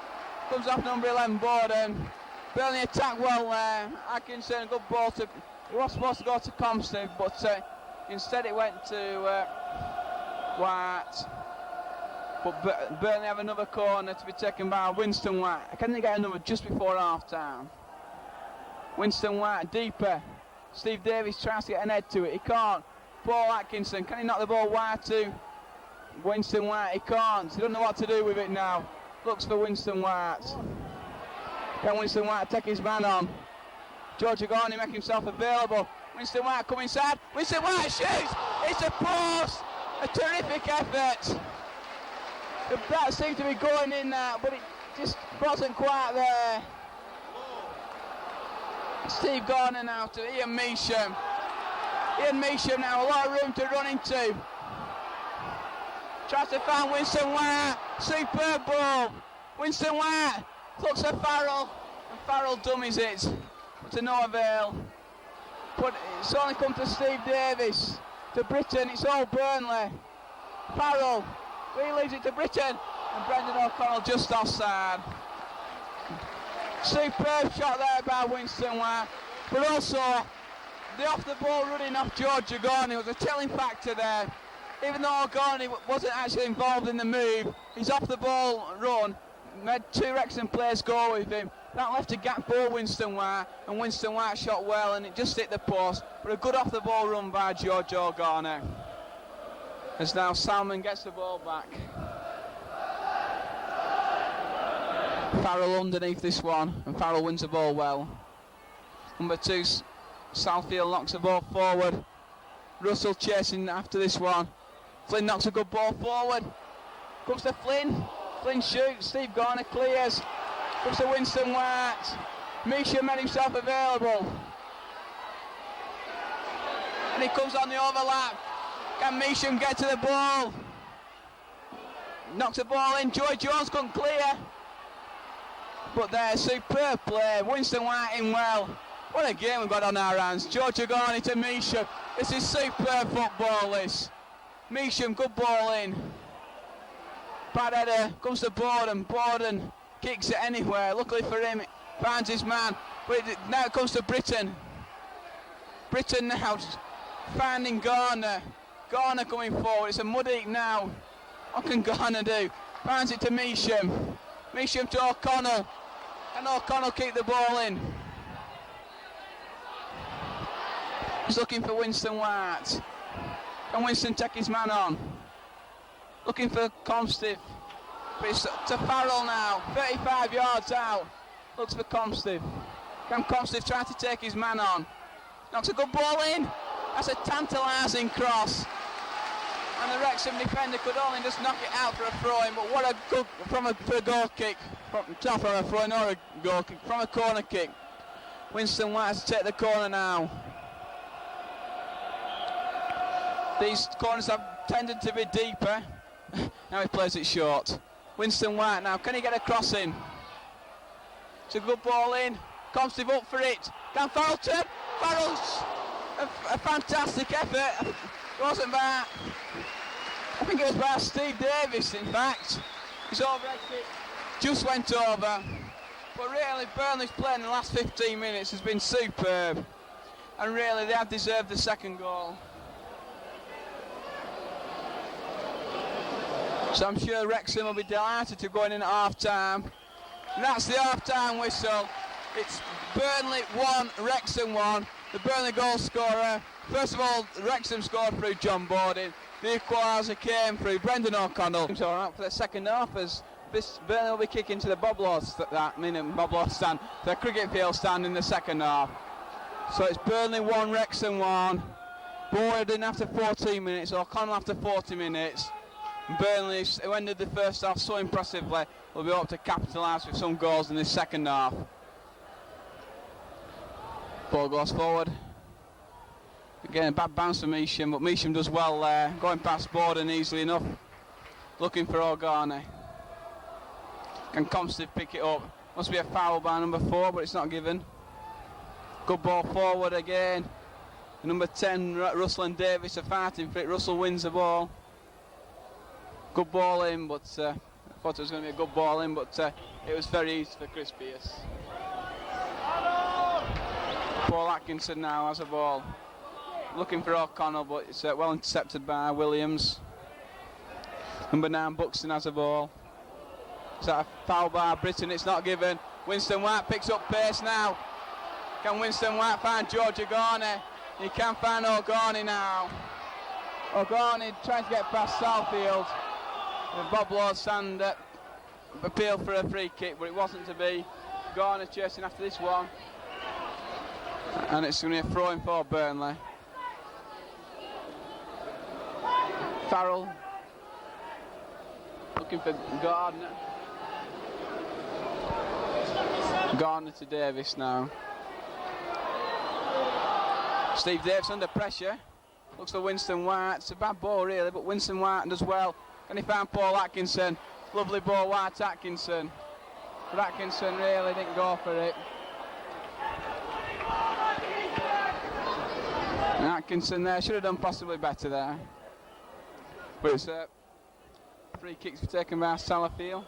Comes off number 11, Borden. Burnley attack well there. Atkinson, a good ball to. He was supposed to go to Comstive, but instead it went to White. But Burnley have another corner to be taken by Winston White. Can they get another just before half time? Winston White deeper. Steve Davis tries to get an head to it. He can't. Paul Atkinson, can he knock the ball wide to Winston White? He can't. He doesn't know what to do with it now. Looks for Winston White. Can Winston White take his man on? George Agoni make himself available. Winston White come inside. Winston White shoots. It's a post. A terrific effort. That seemed to be going in now, but it just wasn't quite there. Steve Garner now to Ian Measham. Ian Measham now, a lot of room to run into. Tries to find Winston White. Superb ball. Winston White looks at Farrell, and Farrell dummies it. But to no avail. But it's only come to Steve Davis. To Britton, it's all Burnley. Farrell, he leaves it to Britton. And Brendan O'Connell just offside. Superb shot there by Winston White. But also, the off-the-ball running off George Agoni was a telling factor there. Even though Agoni wasn't actually involved in the move, his off-the-ball run made two Wrexham players go with him. That left a gap for Winston White, and Winston White shot well, and it just hit the post. But a good off-the-ball run by George Agoni. As now Salmon gets the ball back. Farrell underneath this one, and Farrell wins the ball well. Number 2, Southfield knocks the ball forward. Russell chasing after this one. Flynn knocks a good ball forward. Comes to Flynn. Flynn shoots. Steve Garner clears. Comes to Winston White. Misha made himself available. And he comes on the overlap. Can Measham get to the ball? Knocks the ball in. Joy Jones couldn't clear. But there's superb play. Winston White in well. What a game we've got on our hands. George Agoni to Measham. This is superb football, this. Measham, good ball in. Bad header, comes to Borden. Borden kicks it anywhere. Luckily for him, finds his man. But now it comes to Britton. Britton now finding Garner. Garner coming forward. It's a mud heap now. What can Garner do? Finds it to Measham. Measham to O'Connell. And O'Connell keep the ball in. He's looking for Winston White. Can Winston take his man on? Looking for Comstiff. But it's to Farrell now. 35 yards out. Looks for Comstiff. Can Comstiff try to take his man on? Knocks a good ball in. That's a tantalising cross. And the Wrexham defender could only just knock it out for a throw-in. But what a good for a goal kick. Not from a throw-in or a goal kick. From a corner kick. Winston White has to take the corner now. These corners have tended to be deeper. Now he plays it short. Winston White now, can he get a cross in? It's a good ball in. Comstiff up for it. Can Farrell turn? Farrell's a fantastic effort. It wasn't by, I think it was by Steve Davis in fact. His overhead kick just went over. But really Burnley's play in the last 15 minutes has been superb. And really they have deserved the second goal. So I'm sure Wrexham will be delighted to go in at half-time. And that's the half-time whistle. It's Burnley 1, Wrexham 1. The Burnley goal scorer. First of all, Wrexham scored through John Borden. The equaliser came through Brendan O'Connell. It's all right for the second half as this Burnley will be kicking to the Bob Lord stand, the cricket field stand in the second half. So it's Burnley 1, Wrexham 1. Borden after 14 minutes, O'Connell after 40 minutes. Burnley, who ended the first half so impressively, will be able to capitalise with some goals in the second half. Ball goes forward. Again, a bad bounce for Measham, but Measham does well there. Going past Borden easily enough. Looking for O'Garney. Can Comstiff pick it up? Must be a foul by number 4, but it's not given. Good ball forward again. Number 10, Russell and Davis are fighting for it. Russell wins the ball. Good ball in, but I thought it was going to be a good ball in, but it was very easy for Chris Pearce. Paul Atkinson now has a ball. Looking for O'Connell, but it's well intercepted by Williams. Number 9, Buxton has a ball. Is that a foul by Britton? It's not given. Winston White picks up pace now. Can Winston White find George O'Gorney? He can find O'Gorney now. O'Gorney trying to get past Southfield. Bob Lord-Sand appealed for a free kick, but it wasn't to be. O'Gorney chasing after this one. And it's going to be a throw-in for Burnley. Farrell looking for Gardner. Gardner to Davis now. Steve Davis under pressure. Looks for Winston White. It's a bad ball really, but Winston White does well. Can he find Paul Atkinson? Lovely ball, White Atkinson. But Atkinson really didn't go for it. And Atkinson there should have done possibly better there. But it's free kicks taken by Salafield.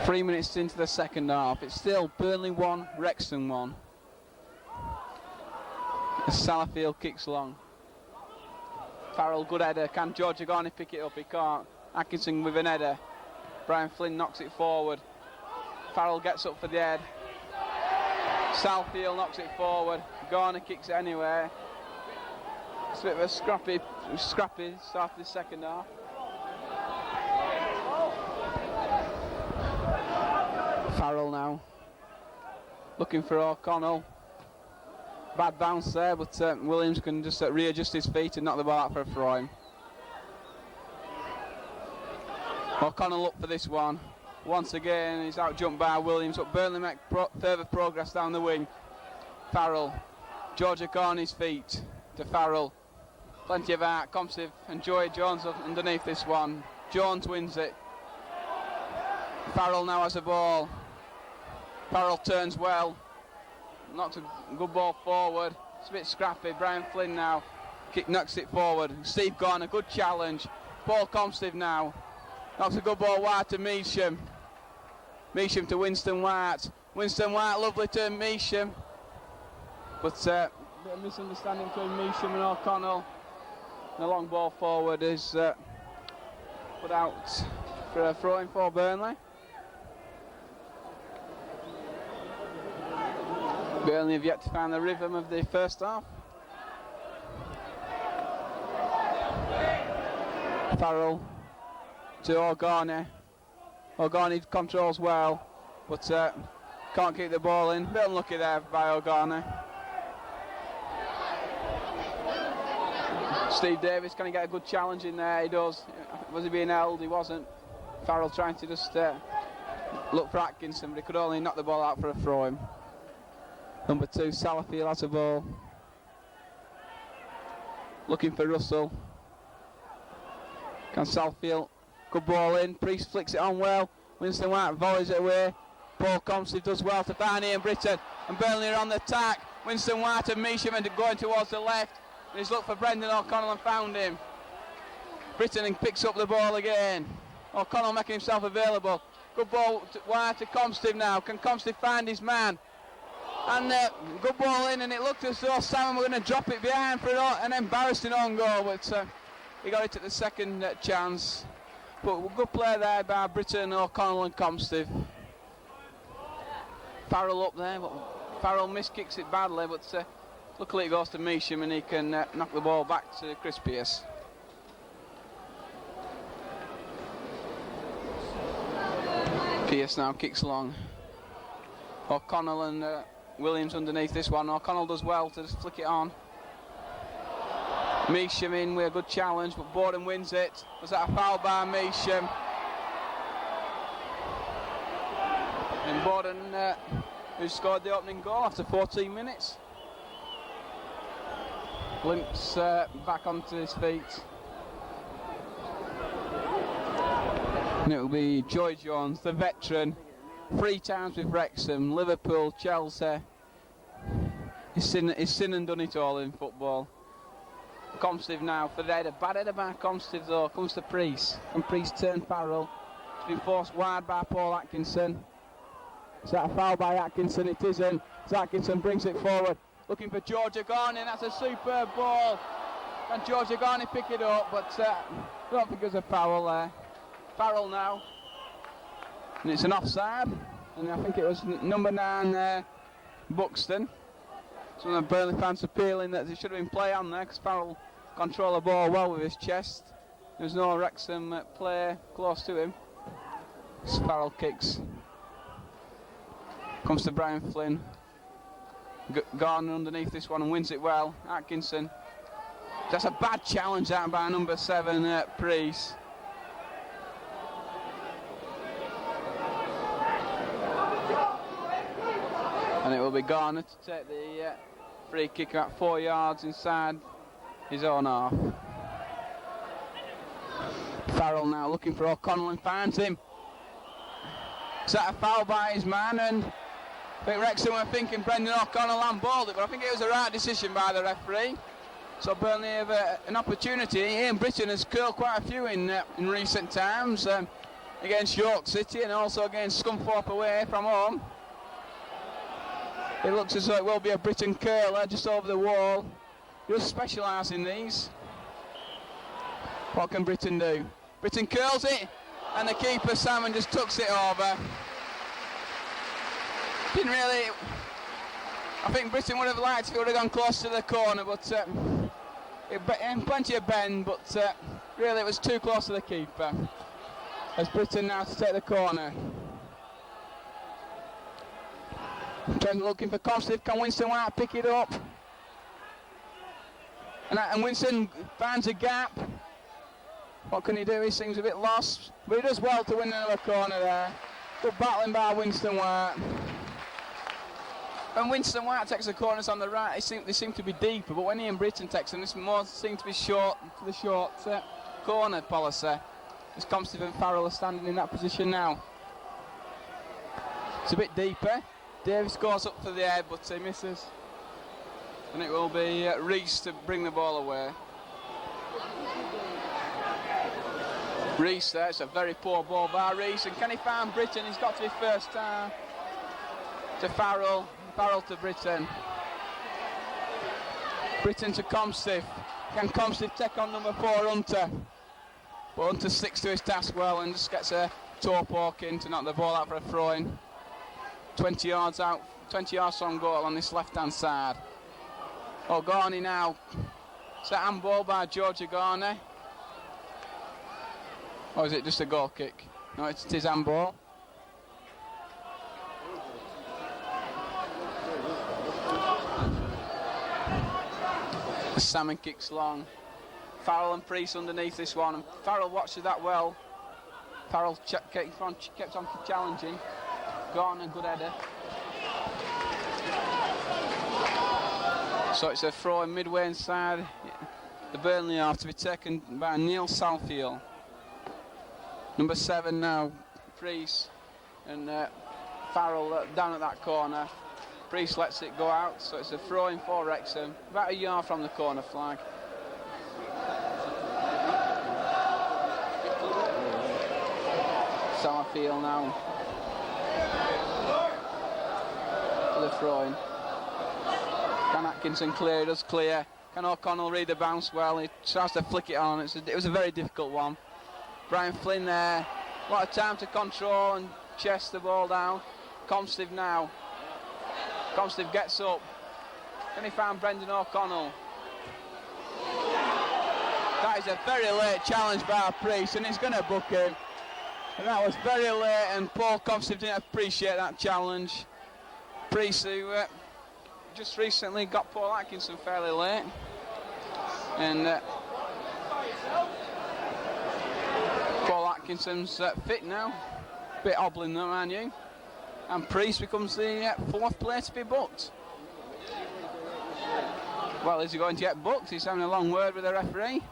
3 minutes into the second half. It's still Burnley 1, Wrexham 1. As Salafield kicks long. Farrell, good header. Can George O'Gorney pick it up? He can't. Atkinson with an header. Brian Flynn knocks it forward. Farrell gets up for the head. Southfield knocks it forward. O'Gorney kicks it anyway. It's a bit of a scrappy start of the second half. Farrell now. Looking for O'Connell. Bad bounce there, but Williams can just readjust his feet and knock the ball out for a throw-in. O'Connell up for this one. Once again, he's out-jumped by Williams, but Burnley make further progress down the wing. Farrell. George O'Gorney's feet to Farrell. Plenty of art. Comsive and Joey Jones underneath this one. Jones wins it. Farrell now has a ball. Farrell turns well. Knocks a good ball forward. It's a bit scrappy. Brian Flynn now knocks it forward. Steve Garner, good challenge. Paul Comstive now knocks a good ball wide to Measham. Measham to Winston White. Winston White, lovely to Measham. But a bit of misunderstanding between Measham and O'Connell. And the long ball forward is put out for a throw-in for Burnley. Burnley have yet to find the rhythm of the first half. Farrell to O'Gorney. O'Gorney controls well, but can't keep the ball in. Bit unlucky there by O'Gorney. Steve Davis, can he get a good challenge in there? He does. Was he being held? He wasn't. Farrell trying to just look for Atkinson, but he could only knock the ball out for a throw-in. Number 2, Salafield has a ball. Looking for Russell. Can Salafield, good ball in. Priest flicks it on well. Winston White volleys it away. Paul Comstive does well to find Ian Britton. And Burnley are on the attack. Winston White and Measham are going towards the left. And he's looked for Brendan O'Connell and found him. Britton picks up the ball again. O'Connell making himself available. Good ball to White to Comstive now. Can Comstive find his man? And good ball in, and it looked as though Salmon were going to drop it behind for an embarrassing own goal, but he got it at the second chance. But good play there by Britton, O'Connell and Comstive. Farrell up there, but Farrell miskicks it badly, but luckily it goes to Measham and he can knock the ball back to Chris Pearce. Pearce now kicks long. O'Connell and Williams underneath this one. O'Connell does well to just flick it on. Measham in with a good challenge, but Borden wins it. Was that a foul by Measham? And Borden, who scored the opening goal after 14 minutes. Limps back onto his feet. And it will be Joy Jones, the veteran. 3 times with Wrexham, Liverpool, Chelsea. He's seen and done it all in football. Comstive now for the header. Bad header by Comstive though. Comes to Priest. And Priest turn Farrell. It's been forced wide by Paul Atkinson. Is that a foul by Atkinson? It isn't. Atkinson brings it forward. Looking for George O'Gorney, and that's a superb ball. And George Agani pick it up, but I don't think there's a foul there. Farrell now. And it's an offside. And I think it was number 9 Buxton. Some of the Burnley fans appealing that there should have been play on there because Farrell controlled the ball well with his chest. There's no Wrexham player close to him. Farrell kicks. Comes to Brian Flynn. Gardner underneath this one and wins it well. Atkinson. That's a bad challenge out by number 7 Priest. And it will be Garner to take the free kick about 4 yards inside his own half. Farrell now looking for O'Connell and finds him. Is that a foul by his man? And I think Wrexham were thinking Brendan O'Connell handballed it, but I think it was the right decision by the referee. So Burnley have an opportunity. Ian Britton has curled quite a few in recent times against York City and also against Scunthorpe away from home. It looks as though it will be a Britton curler just over the wall. He'll specialise in these. What can Britton do? Britton curls it, and the keeper Salmon just tucks it over. Didn't really. I think Britton would have liked if it would have gone close to the corner, but plenty of bend, but really it was too close to the keeper. As Britton now to take the corner. Trent looking for Comstiff. Can Winston White pick it up? And Winston finds a gap. What can he do? He seems a bit lost, but he does well to win another corner there. Good battling by Winston White. When Winston White takes the corners on the right, they seem to be deeper, but when Ian Britton takes them, this more seems to be short corner policy. As Comstiff and Farrell are standing in that position now. It's a bit deeper. Davis goes up for the head, but he misses. And it will be Reese to bring the ball away. Reese there, it's a very poor ball by Reese. And can he find Britton? He's got to be first time. To Farrell. Farrell to Britton. Britton to Comstiff. Can Comstiff take on number 4 Hunter? But Hunter sticks to his task well and just gets a toe poke in to knock the ball out for a throw-in. 20 yards out, 20 yards from goal on this left-hand side. O'Garney now. It's a handball by George O'Garney. Or is it just a goal kick? No, it's his handball. Salmon kicks long. Farrell and Priest underneath this one, and Farrell watches that well. Farrell kept on challenging. Gone, a good header. So it's a throw in midway inside the Burnley half to be taken by Neil Southfield. Number 7 now, Priest, and Farrell down at that corner. Priest lets it go out, so it's a throw in for Wrexham, about a yard from the corner flag. Southfield now. The throw-in. Can Atkinson clear? He does clear. Can O'Connell read the bounce well? He tries to flick it on. It was a very difficult one. Brian Flynn there. A lot of time to control and chest the ball down. Comstiff now. Comstiff gets up. Can he find Brendan O'Connell? That is a very late challenge by Priest, and he's going to book him. And that was very late, and Paul Comstiff didn't appreciate that challenge. Priest, who just recently got Paul Atkinson fairly late, and Paul Atkinson's fit now, a bit hobbling though, mind you, and Priest becomes the 4th player to be booked. Well, is he going to get booked? He's having a long word with the referee.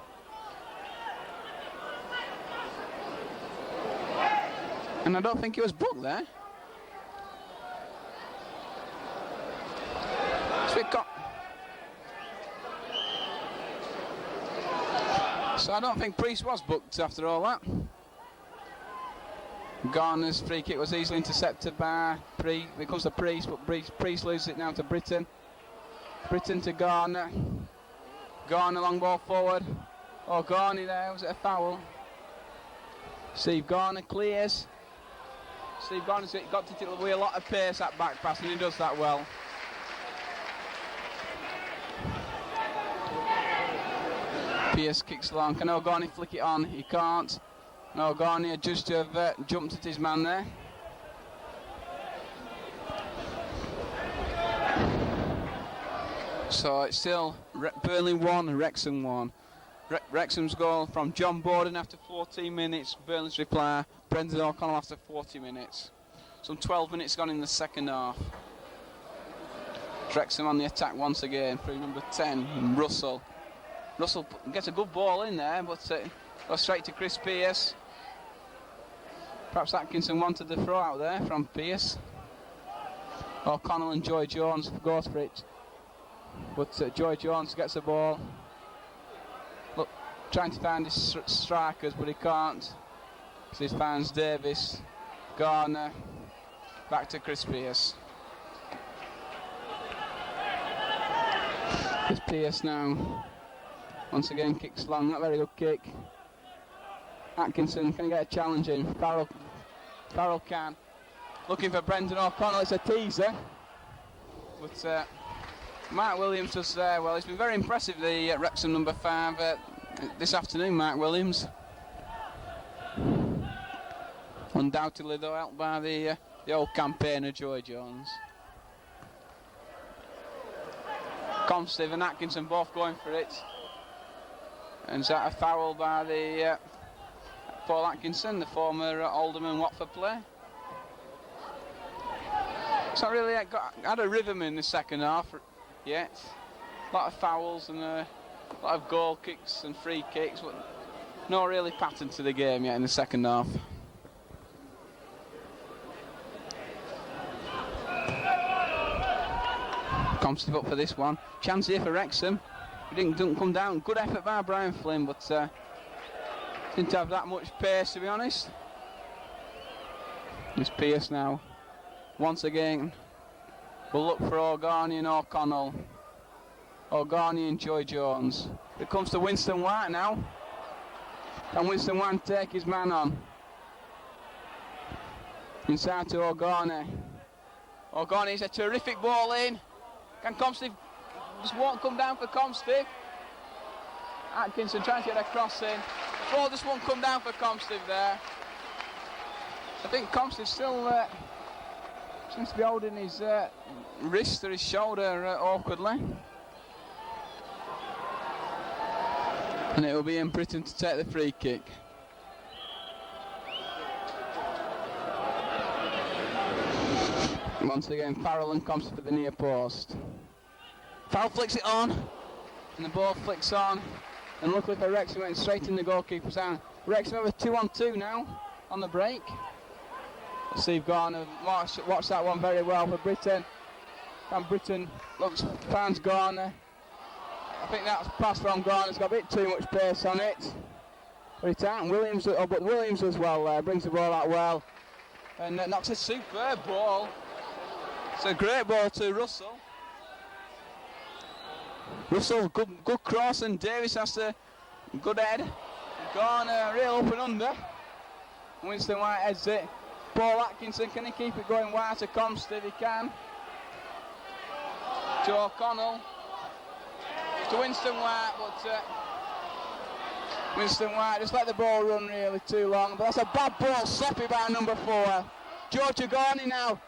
And I don't think he was booked there. So I don't think Priest was booked after all that. Garner's free kick was easily intercepted by Priest. It comes to Priest, but Priest loses it now to Britton. Britton to Garner. Garner, long ball forward. Oh, Garner there, was it a foul? Steve Garner clears. Steve Garner's got to take away a lot of pace at back pass, and he does that well. Pearce kicks long. Can O'Garney flick it on? He can't. No, O'Garney just to have jumped at his man there. So it's still Burnley 1, Wrexham 1. Wrexham's goal from John Borden after 14 minutes. Burnley's reply, Brendan O'Connell after 40 minutes. Some 12 minutes gone in the second half. Wrexham on the attack once again through number 10, Russell. Russell gets a good ball in there, but goes straight to Chris Pearce. Perhaps Atkinson wanted the throw out there from Pearce. O'Connell and Joy Jones goes for it. But Joy Jones gets the ball. Look, trying to find his strikers, but he can't. So he finds Davis, Garner, back to Chris Pearce. Chris Pearce now, once again kicks long, not very good kick. Atkinson, can he get a challenge in? Farrell can. Looking for Brendan O'Connell, it's a teaser. But Mark Williams was there. Well, he's been very impressive, the Wrexham number 5 this afternoon, Mark Williams. Undoubtedly, though, helped by the old campaigner, Joy Jones. Comstive and Atkinson both going for it. And is that a foul by the Paul Atkinson, the former Alderman Watford player? It's not really had a rhythm in the second half yet. A lot of fouls and a lot of goal kicks and free kicks, but no really pattern to the game yet in the second half. Comstive up for this one. Chance here for Wrexham. He didn't come down. Good effort by Brian Flynn, but didn't have that much pace, to be honest. It's Pearce now. Once again, we'll look for O'Garney and O'Connell. O'Garney and Joy Jones. It comes to Winston White now. Can Winston White take his man on? Inside to O'Garney. O'Garney's a terrific ball in. Can Comstive just won't come down for Comstive? Atkinson trying to get a cross in. Ball just won't come down for Comstive there. I think Comstive still seems to be holding his wrist or his shoulder awkwardly. And it will be in Britain to take the free kick. Once again, Farrell and Comstive at the near post. Farrell flicks it on, and the ball flicks on. And luckily for Wrexham, went straight in the goalkeeper's hand. Wrexham have a 2-on-2 now on the break. Steve Garner watched that one very well for Britain. And Britain finds Garner. I think that's pass from Garner's got a bit too much pace on it. But it ain't. But Williams as well brings the ball out well. And knocks a superb ball. It's a great ball to Russell. Russell, good cross, and Davis has to good head. Garner real up and under. Winston White heads it. Paul Atkinson, can he keep it going wide to Comstive? He can. To O'Connell. To Winston White, but Winston White just let the ball run really too long. But that's a bad ball, sloppy by number 4. George O'Garney now.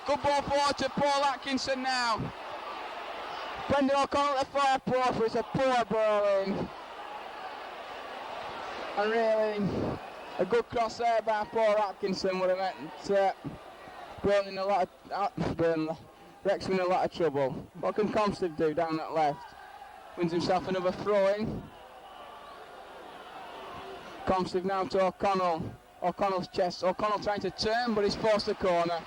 Good ball forward to Paul Atkinson now. Brendan O'Connell at the far post, it's a poor ball in. And really, a good cross there by Paul Atkinson would have meant Wrexham in a lot of trouble. What can Comstive do down that left? Wins himself another throw-in. Comstive now to O'Connell. O'Connell's chest. O'Connell trying to turn, but he's forced the corner.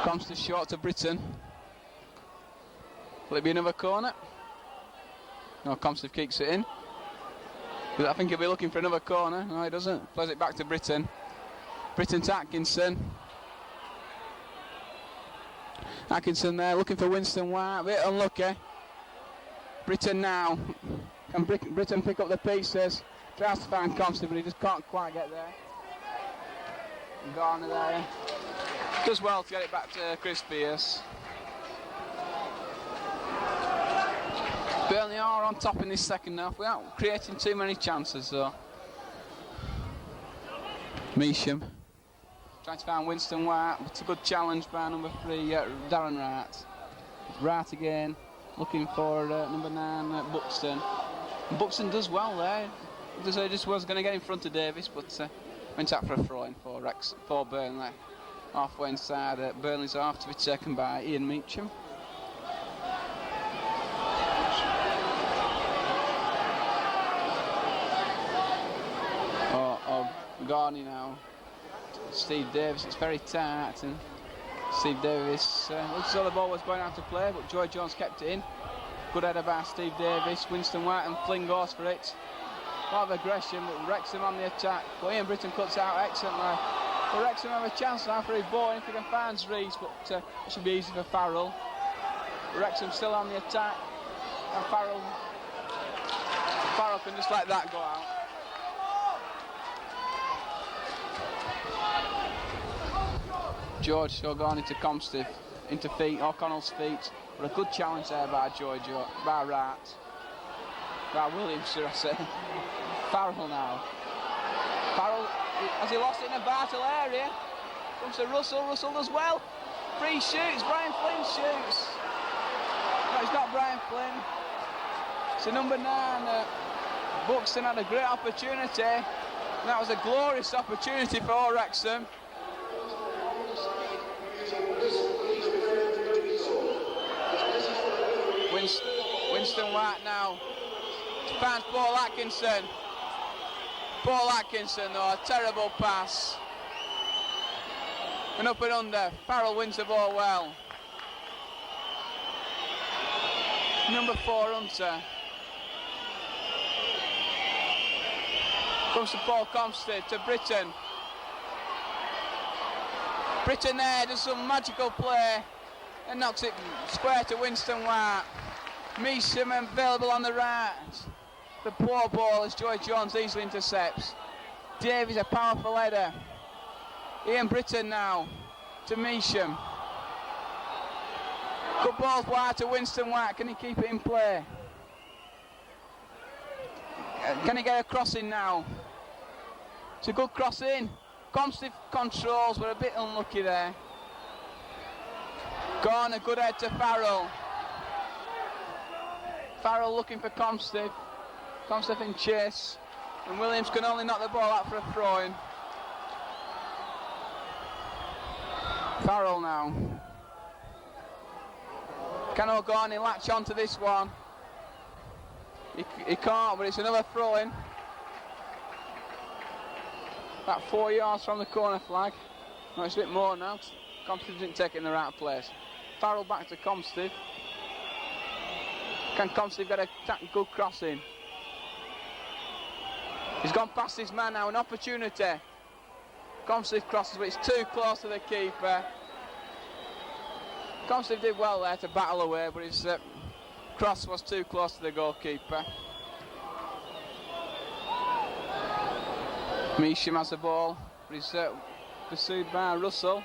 Comstive short to Britain. Will it be another corner? No, Comstive kicks it in. But I think he'll be looking for another corner. No, he doesn't. Plays it back to Britain. Britain to Atkinson. Atkinson there looking for Winston White, a bit unlucky. Britton now. Can Britton pick up the pieces? Tries to find Constant, but he just can't quite get there. Garner there. Does well to get it back to Chris Pierce. Burnley are on top in this second half without creating too many chances though. Measham trying to find Winston White, but it's a good challenge by number 3, Darren Wright. Wright again, looking for number 9, Buxton. And Buxton does well there. He just was going to get in front of Davis, but went out for a throw-in for Burnley. Halfway inside Burnley's half to be taken by Ian Meacham. Garney now. Steve Davis, it's very tight, and Steve Davis looks as though the ball was going out to play, but Joy Jones kept it in. Good header by Steve Davis. Winston White and Flynn goes for it. A lot of aggression, but Wrexham on the attack. But Ian Britton cuts out excellently. But Wrexham have a chance now for his ball if he can find Rees, but it should be easy for Farrell. Wrexham still on the attack, and Farrell can just let that go out. George Shogani to Comstiff, into feet, O'Connell's feet, but a good challenge there by by Wright, by Williams, should I say. Farrell now. Farrell, has he lost it in a vital area? Comes to Russell does well. Free shoots, Brian Flynn shoots. No, it's not Brian Flynn. So number 9, Buxton had a great opportunity. And that was a glorious opportunity for Wrexham. Winston White now finds Paul Atkinson. Paul Atkinson though, a terrible pass. And up and under, Farrell wins the ball well. Number 4, Hunter. Comes to Paul Comstead, to Britton. Britton there does some magical play and knocks it square to Winston White. Measham available on the right. The poor ball as Joy Jones easily intercepts. Davies a powerful header. Ian Britton now to Measham. Good ball wide to Winston White. Can he keep it in play? Can he get a crossing now? It's a good crossing. Comstiff controls, but a bit unlucky there. Gone, a good head to Farrell. Farrell looking for Comstiff. Comstiff in chase. And Williams can only knock the ball out for a throw-in. Farrell now. Can O'Gorney latch on to this one? He can't, but it's another throw-in. About 4 yards from the corner flag. No, it's a bit more now. Comstiff didn't take it in the right place. Farrell back to Comstiff. Can Comstiff get a good crossing? He's gone past his man now, an opportunity. Comstiff crosses, but it's too close to the keeper. Comstiff did well there to battle away, but his cross was too close to the goalkeeper. Measham has the ball, but he's pursued by Russell.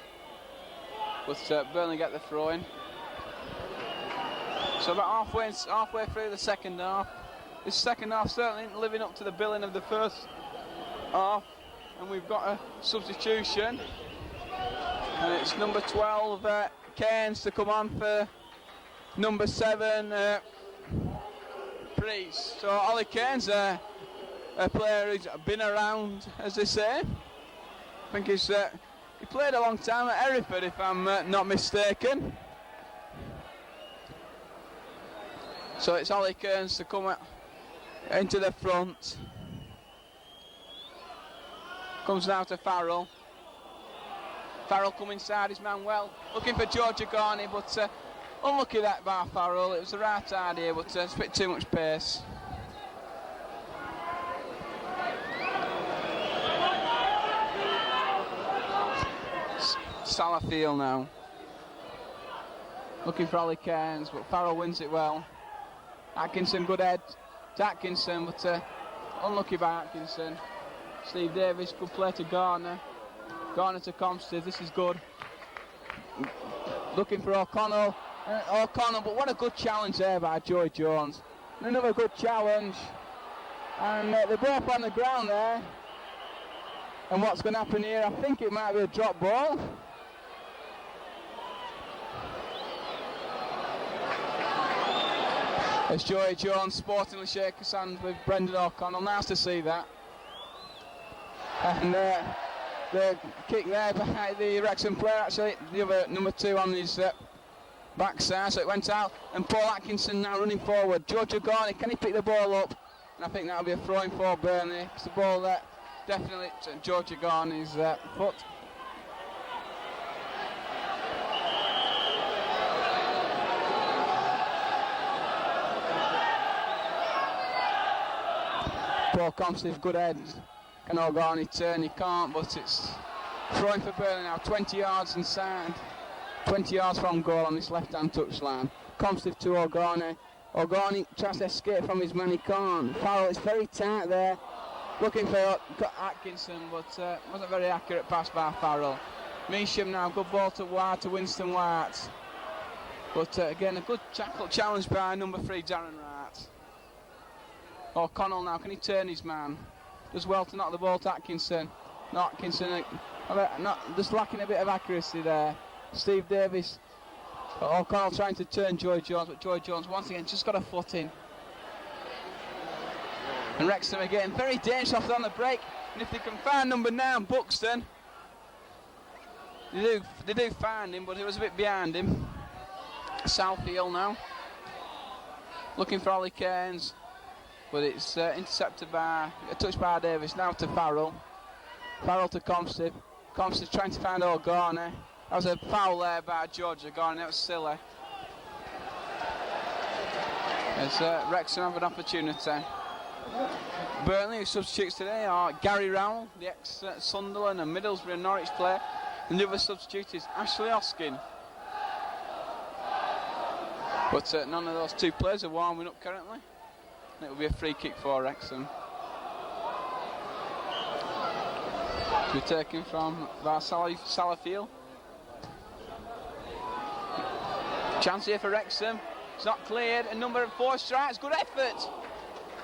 But Burnley get the throw-in. So about halfway through the second half. This second half certainly isn't living up to the billing of the first half. And we've got a substitution. And it's number 12, Keynes, to come on for number 7, Priest. So Ollie Keynes, a player who's been around, as they say. I think he played a long time at Hereford, if I'm not mistaken. So it's Ollie Kearns to come into the front. Comes now to Farrell. Farrell come inside his man well. Looking for George Agani, but unlucky that by Farrell. It was the right idea, but it's a bit too much pace. Salafield now. looking for Ollie Cairns, but Farrell wins it well. Atkinson, good head to Atkinson, but unlucky by Atkinson. Steve Davis, good play to Garner. Garner to Comstead, this is good. Looking for O'Connell, but what a good challenge there by Joy Jones. And another good challenge. And they're both on the ground there. And what's going to happen here? I think it might be a drop ball. As Joy Jones sportingly shakes his hands with Brendan O'Connell. Nice to see that. And the kick there by the Wrexham player, actually, the other number 2 on his backside, so it went out. And Paul Atkinson now running forward. George Agani, can he pick the ball up? And I think that'll be a throw-in for Burnley. It's the ball there, definitely to George Agani's foot. Paul Comstead, good head. Can O'Garney turn? He can't, but it's throwing for Burnley now. 20 yards inside. 20 yards from goal on this left-hand touchline. Comstead to O'Garney. O'Garney tries to escape from his man, he can't. Farrell, it's very tight there. Looking for Atkinson, but wasn't very accurate pass by Farrell. Measham now, good ball to White, to Winston White. But again, a good challenge by number 3, Darren Wright. O'Connell now, can he turn his man? Does well to knock the ball to Atkinson. Not Atkinson, just lacking a bit of accuracy there. Steve Davis. O'Connell trying to turn Joy Jones, but Joy Jones once again just got a foot in. And Wrexham are getting very dangerous on the break. And if they can find number 9, Buxton, they do find him, but he was a bit behind him. Southfield now. Looking for Ollie Cairns. But it's intercepted by, a touch by Davis, now to Farrell. Farrell to Comstead. Comstead trying to find O'Garney. That was a foul there by George O'Garney, that was silly. As Wrexham have an opportunity. Burnley, who substitutes today, are Gary Rowell, the ex-Sunderland and Middlesbrough and Norwich player. And the other substitute is Ashley Oskin. But none of those 2 players are warming up currently. It will be a free kick for Wrexham. To be taken from Salafield. Chance here for Wrexham. It's not cleared. And number 4 strikes. Good effort.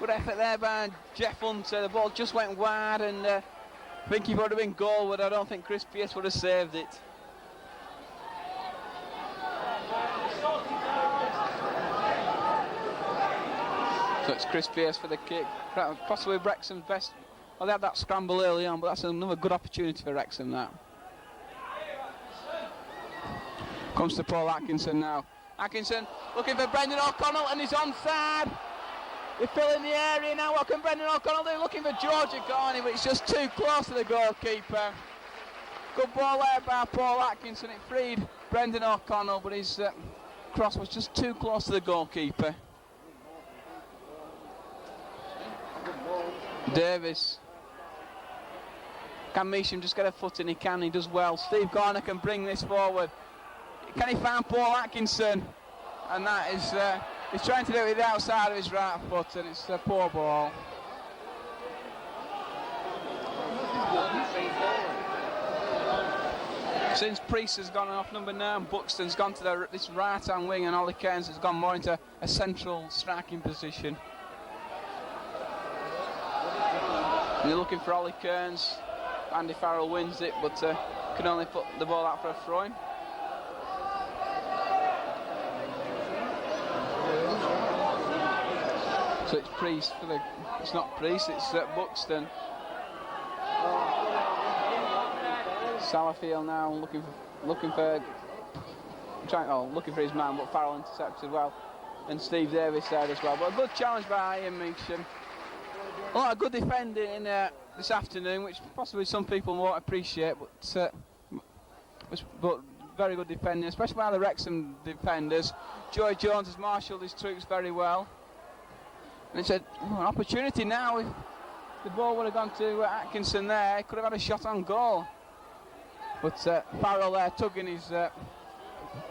Good effort there by Jeff Hunter. The ball just went wide, and I think it would have been goal, but I don't think Chris Pearce would have saved it. So it's Chris Pearce for the kick. Possibly Wrexham's best. Well, they had that scramble early on, but that's another good opportunity for Wrexham now. Comes to Paul Atkinson now. Atkinson looking for Brendan O'Connell, and he's onside. They're filling the area now. What can Brendan O'Connell do? Looking for George Agani, but it's just too close to the goalkeeper. Good ball there by Paul Atkinson. It freed Brendan O'Connell, but his cross was just too close to the goalkeeper. Davis. Can Measham just get a foot in? He can, he does well. Steve Garner can bring this forward. Can he find Paul Atkinson? And that is, he's trying to do it with the outside of his right foot, and it's a poor ball. Since Priest has gone off number 9, Buxton's gone to this right-hand wing, and Ollie Cairns has gone more into a central striking position. And they're looking for Ollie Cairns. Andy Farrell wins it, but can only put the ball out for a throw-in. So it's Priest for the. It's not Priest, it's Buxton. Salafield now looking for his man, but Farrell intercepted well, and Steve Davis there as well. But a good challenge by Ian Measham. A lot of good defending this afternoon, which possibly some people won't appreciate, but very good defending, especially by the Wrexham defenders. Joy Jones has marshalled his troops very well. And it's an opportunity now. If the ball would have gone to Atkinson there, he could have had a shot on goal. But Farrell there tugging his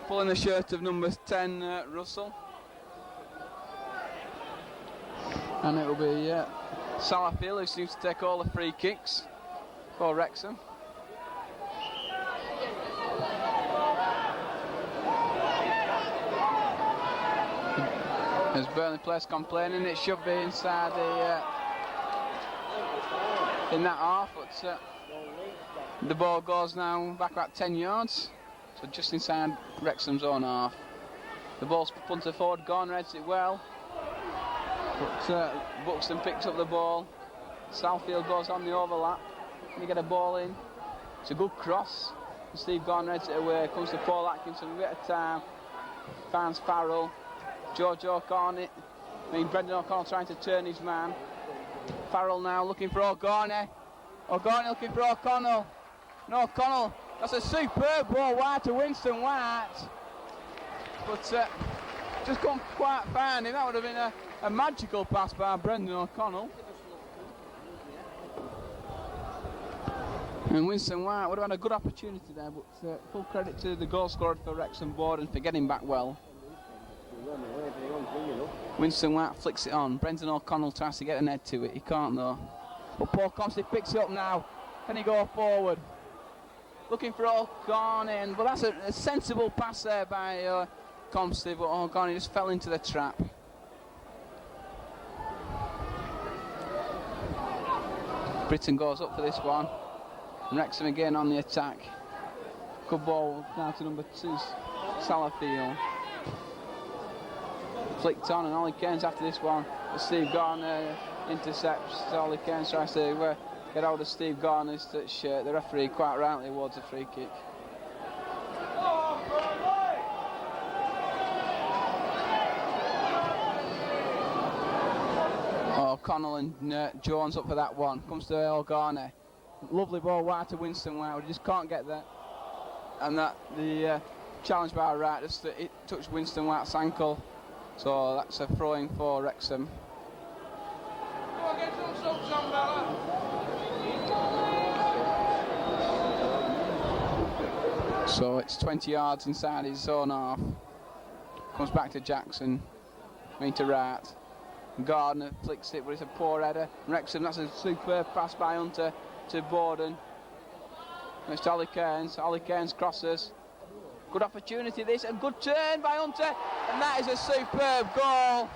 pulling the shirt of number 10, Russell. And it will be Salafield who seems to take all the free kicks for Wrexham. As Burnley players complaining, it should be inside in that half, but the ball goes now back about 10 yards, so just inside Wrexham's own half. The ball's punted forward, Garner heads it well, but Buxton picks up the ball. Southfield goes on the overlap, and you get a ball in. It's a good cross, and Steve Garner heads it away. Comes to Paul Atkinson, a bit of time, finds Farrell. George O'Connell, Brendan O'Connell trying to turn his man. Farrell now looking for O'Connell. O'Connell looking for O'Connell. No, O'Connell, that's a superb ball wide to Winston White. But just couldn't quite find him. That would have been a magical pass by Brendan O'Connell. And Winston White would have had a good opportunity there, but full credit to the goal scorer for Wrexham Borden for getting back well. Winston White flicks it on. Brendan O'Connell tries to get an head to it. He can't though. But Paul Comsty picks it up now. Can he go forward? Looking for O'Connell. But that's a sensible pass there by Comsty. But O'Connell just fell into the trap. Britton goes up for this one. And Wrexham again on the attack. Good ball now to number 2, Salafield. Flicked on, and Ollie Cairns after this one. Steve Garner intercepts. Ollie Cairns tries to get hold of Steve Garner's shirt. The referee quite rightly awards a free kick. O'Connell and Jones up for that one. Comes to Earl Garner. Lovely ball wide to Winston White. We just can't get there. And that the challenge by Wright just it touched Winston White's ankle. So that's a throw-in for Wrexham. So it's 20 yards inside his own half. Comes back to Jackson. To Wright. Gardner flicks it, but it's a poor header. Wrexham, that's a superb pass by Hunter to Borden. It's to Ollie Cairns. Ollie Cairns crosses. Good opportunity this, a good turn by Hunter, and that is a superb goal.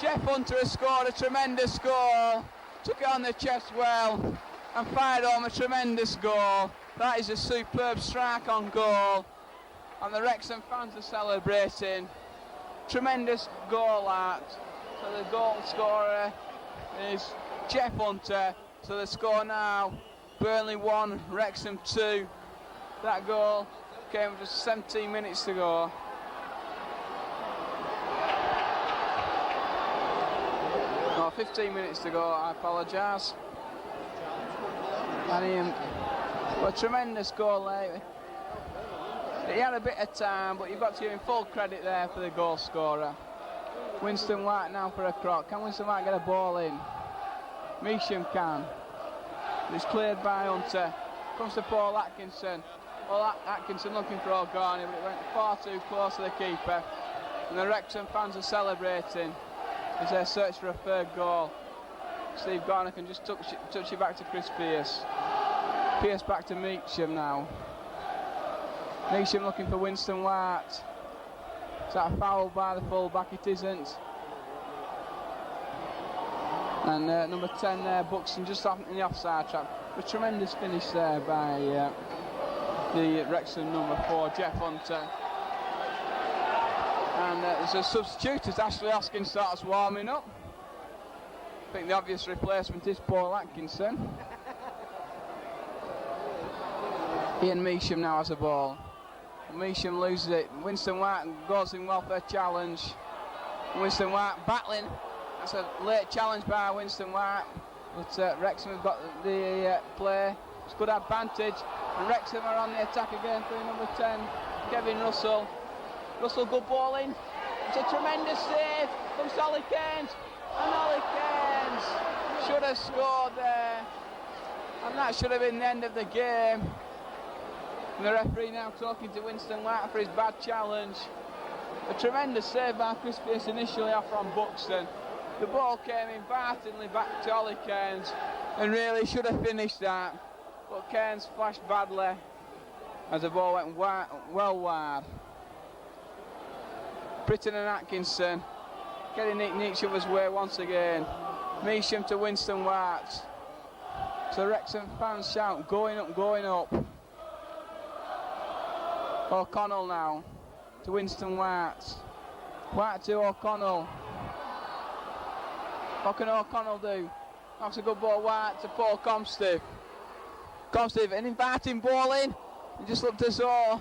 Jeff Hunter has scored a tremendous goal, took it on the chest well, and fired home a tremendous goal. That is a superb strike on goal, and the Wrexham fans are celebrating. Tremendous goal out. So the goal scorer is Jeff Hunter. So the score now, Burnley 1, Wrexham 2. That goal came with just 17 minutes to go. No, 15 minutes to go, I apologise. And a tremendous goal there. He had a bit of time, but you've got to give him full credit there for the goal scorer. Winston White now for a croc. Can Winston White get a ball in? Measham can. It's cleared by Hunter. Comes to Paul Atkinson. Paul Atkinson looking for O'Garney, but it went far too close to the keeper. And the Wrexham fans are celebrating as they search for a third goal. Steve Garner can just touch it back to Chris Pearce. Pearce back to Meacham now. Meacham looking for Winston White. Is that a foul by the full-back? It isn't. And number 10 there, Buxton, just off in the offside trap. A tremendous finish there by the Wrexham number 4, Jeff Hunter. And there's a substitute as Ashley Hoskin starts warming up. I think the obvious replacement is Paul Atkinson. Ian Measham now has a ball. Measham loses it. Winston White goes in well for a challenge. Winston White battling. That's a late challenge by Winston White. But Wrexham have got the play. It's good advantage. And Wrexham are on the attack again through number 10, Kevin Russell. Russell, good ball in. It's a tremendous save from Ollie Cairns. And Ollie Cairns should have scored there. And that should have been the end of the game. And the referee now talking to Winston White for his bad challenge. A tremendous save by Chris Pearce initially off from Buxton. The ball came invitingly back to Ollie Cairns and really should have finished that. But Cairns flashed badly as the ball went well wide. Britton and Atkinson getting each other's way once again. Measham to Winston White. So Wrexham fans shout, going up, going up. O'Connell now to Winston White. White to O'Connell. What can O'Connell do? That's a good ball, White to Paul Comstiff. Comstiff, an inviting ball in. He just looked as though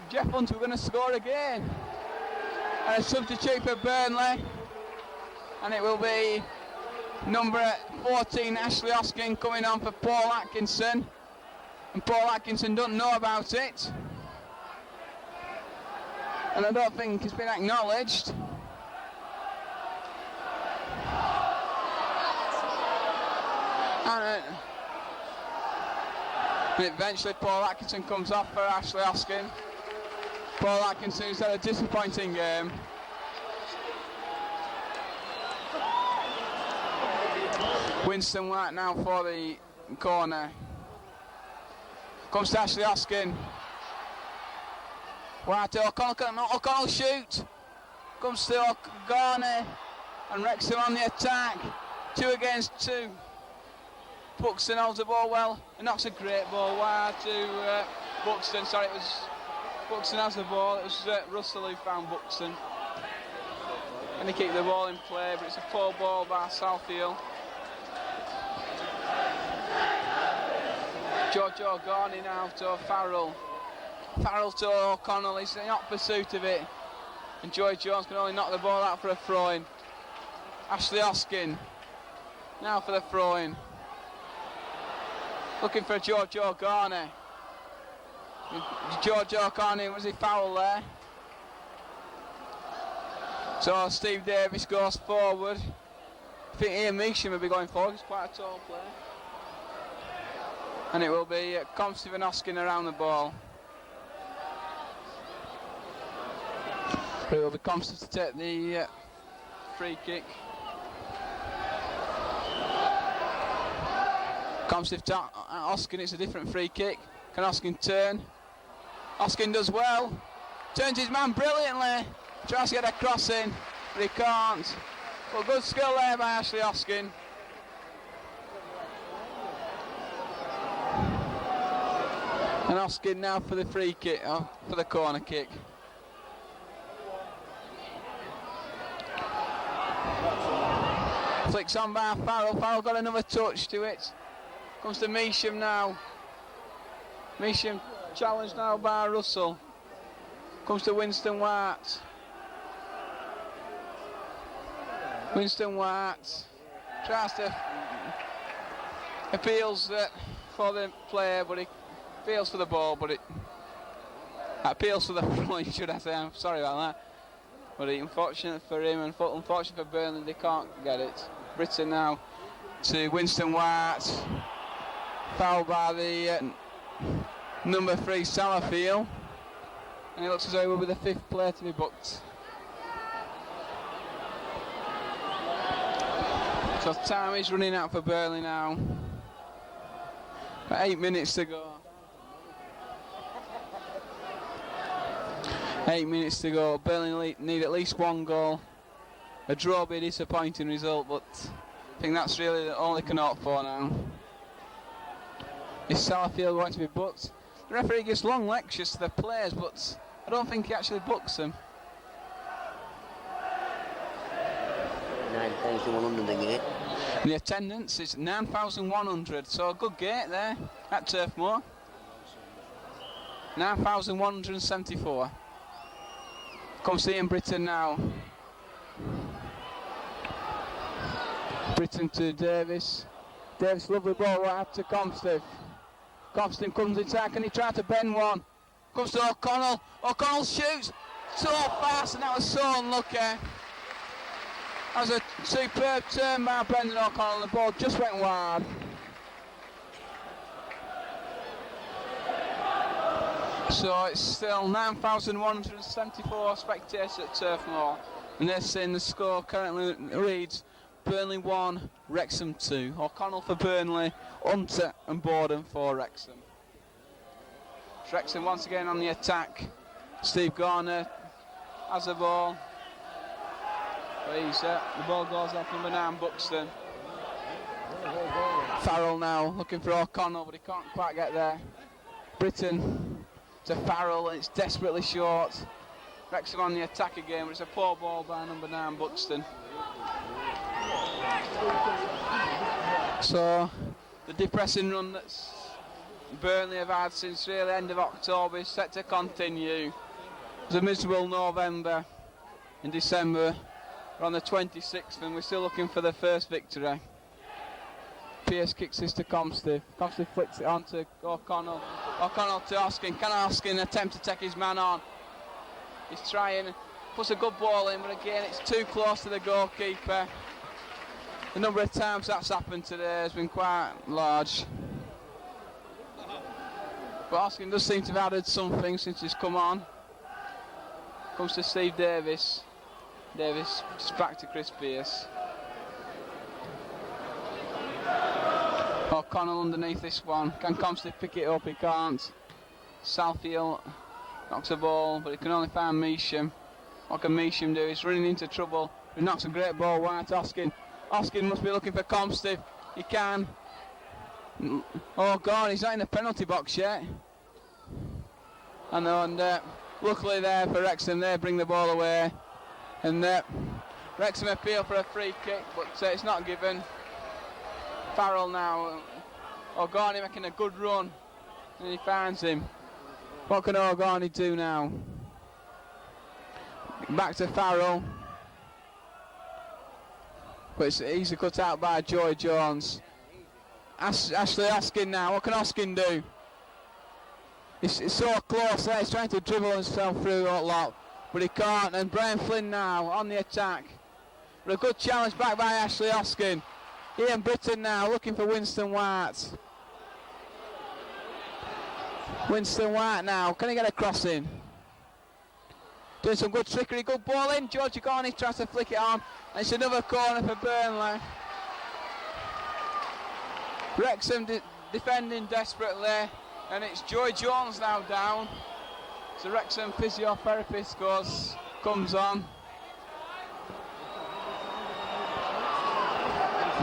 Jeff Hunt were going to score again. And a substitute for Burnley. And it will be number 14, Ashley Oskin, coming on for Paul Atkinson. And Paul Atkinson doesn't know about it. And I don't think it's been acknowledged. And eventually Paul Atkinson comes off for Ashley Oskin. Paul Atkinson, who's had a disappointing game. Winston White now for the corner. Comes to Ashley Oskin. White to O'Connell shoot. Comes to Garner. And Wrexham on the attack. 2 against 2. Buxton holds the ball well. And knocks a great ball wide to Buxton. Sorry, it was Buxton has the ball. It was Russell who found Buxton. And he kept the ball in play, but it's a full ball by Southfield. Giorgio Gorney now to Farrell. Farrell to O'Connell, he's in hot pursuit of it. And Joy Jones can only knock the ball out for a throw-in. Ashley Oskin now for the throw-in. Looking for Giorgio Gorney. Giorgio Gorney, was he foul there? So Steve Davis goes forward. I think Ian Measham will be going forward, he's quite a tall player. And it will be Comstiff and Oskin around the ball. It will be Comstiff to take the free kick. Comstiff to Oskin, it's a different free kick. Can Oskin turn? Oskin does well. Turns his man brilliantly. Tries to get a cross in, but he can't. But good skill there by Ashley Oskin. And Oskin now for the free kick, for the corner kick. Flicks on by Farrell. Farrell got another touch to it. Comes to Measham now. Measham challenged now by Russell. Comes to Winston White. Winston White tries to appeals for the player, but he appeals for the ball, but it appeals for the front, should I say. I'm sorry about that. But unfortunate for him and unfortunate for Burnley, they can't get it. Britton now to Winston White. Foul by the number 3 Salafield. And it looks as though he will be the 5th player to be booked. So time is running out for Burnley now. Got 8 minutes to go. 8 minutes to go. Burnley need at least 1 goal. A draw would be a disappointing result, but I think that's really all they can hope for now. Is Salafield going to be booked? The referee gives long lectures to the players, but I don't think he actually books them. 9,100 the gate. The attendance is 9,100, so a good gate there at Turf Moor. 9,174. Comes to Ian Britton now. Britton to Davis. Davis, lovely ball right up to Comstiff. Comstiff comes inside, can he try to bend one? Comes to O'Connell. O'Connell shoots so fast, and that was so unlucky. That was a superb turn by Brendan O'Connell. The ball just went wide. So it's still 9,174 spectators at Turf Moor, and they're saying the score currently reads Burnley 1, Wrexham 2. O'Connell for Burnley, Hunter and Borden for Wrexham. Wrexham once again on the attack. Steve Garner has the ball. The ball goes off number 9, Buxton. Farrell now looking for O'Connell, but he can't quite get there. Britton to Farrell, and it's desperately short. Wrexham on the attack again, but it's a poor ball by number 9, Buxton. So the depressing run that's Burnley have had since really end of October is set to continue. It was a miserable November. In December, we're on the 26th, and we're still looking for the first victory. Pearce kicks this to Comstiff. Comstiff flicks it on to O'Connell. O'Connell to Hoskin. Can Hoskin attempt to take his man on? He's trying, puts a good ball in, but again it's too close to the goalkeeper. The number of times that's happened today has been quite large. But Hoskin does seem to have added something since he's come on. Comes to Steve Davis. Davis just back to Chris Pearce. O'Connell underneath this one. Can Comstiff pick it up? He can't. Southfield knocks the ball, but he can only find Measham. What can Measham do? He's running into trouble. He knocks a great ball wide to Hoskin. Hoskin must be looking for Comstiff. He can. Oh God, he's not in the penalty box yet. And luckily there for Wrexham, they bring the ball away. And Wrexham appeal for a free kick, but it's not given. Farrell now. O'Garney making a good run, and he finds him. What can O'Garney do now? Back to Farrell. But it's easily cut out by Joy Jones. Ashley Hoskin now. What can Hoskin do? It's so close there. He's trying to dribble himself through that lot, but he can't. And Brian Flynn now on the attack. But a good challenge back by Ashley Hoskin. Ian Britton now looking for Winston White. Winston White now. Can he get a cross in? Doing some good trickery. Good ball in. George O'Garney tries to flick it on. And it's another corner for Burnley. Wrexham defending desperately. And it's Joy Jones now down. So Wrexham physiotherapist comes on.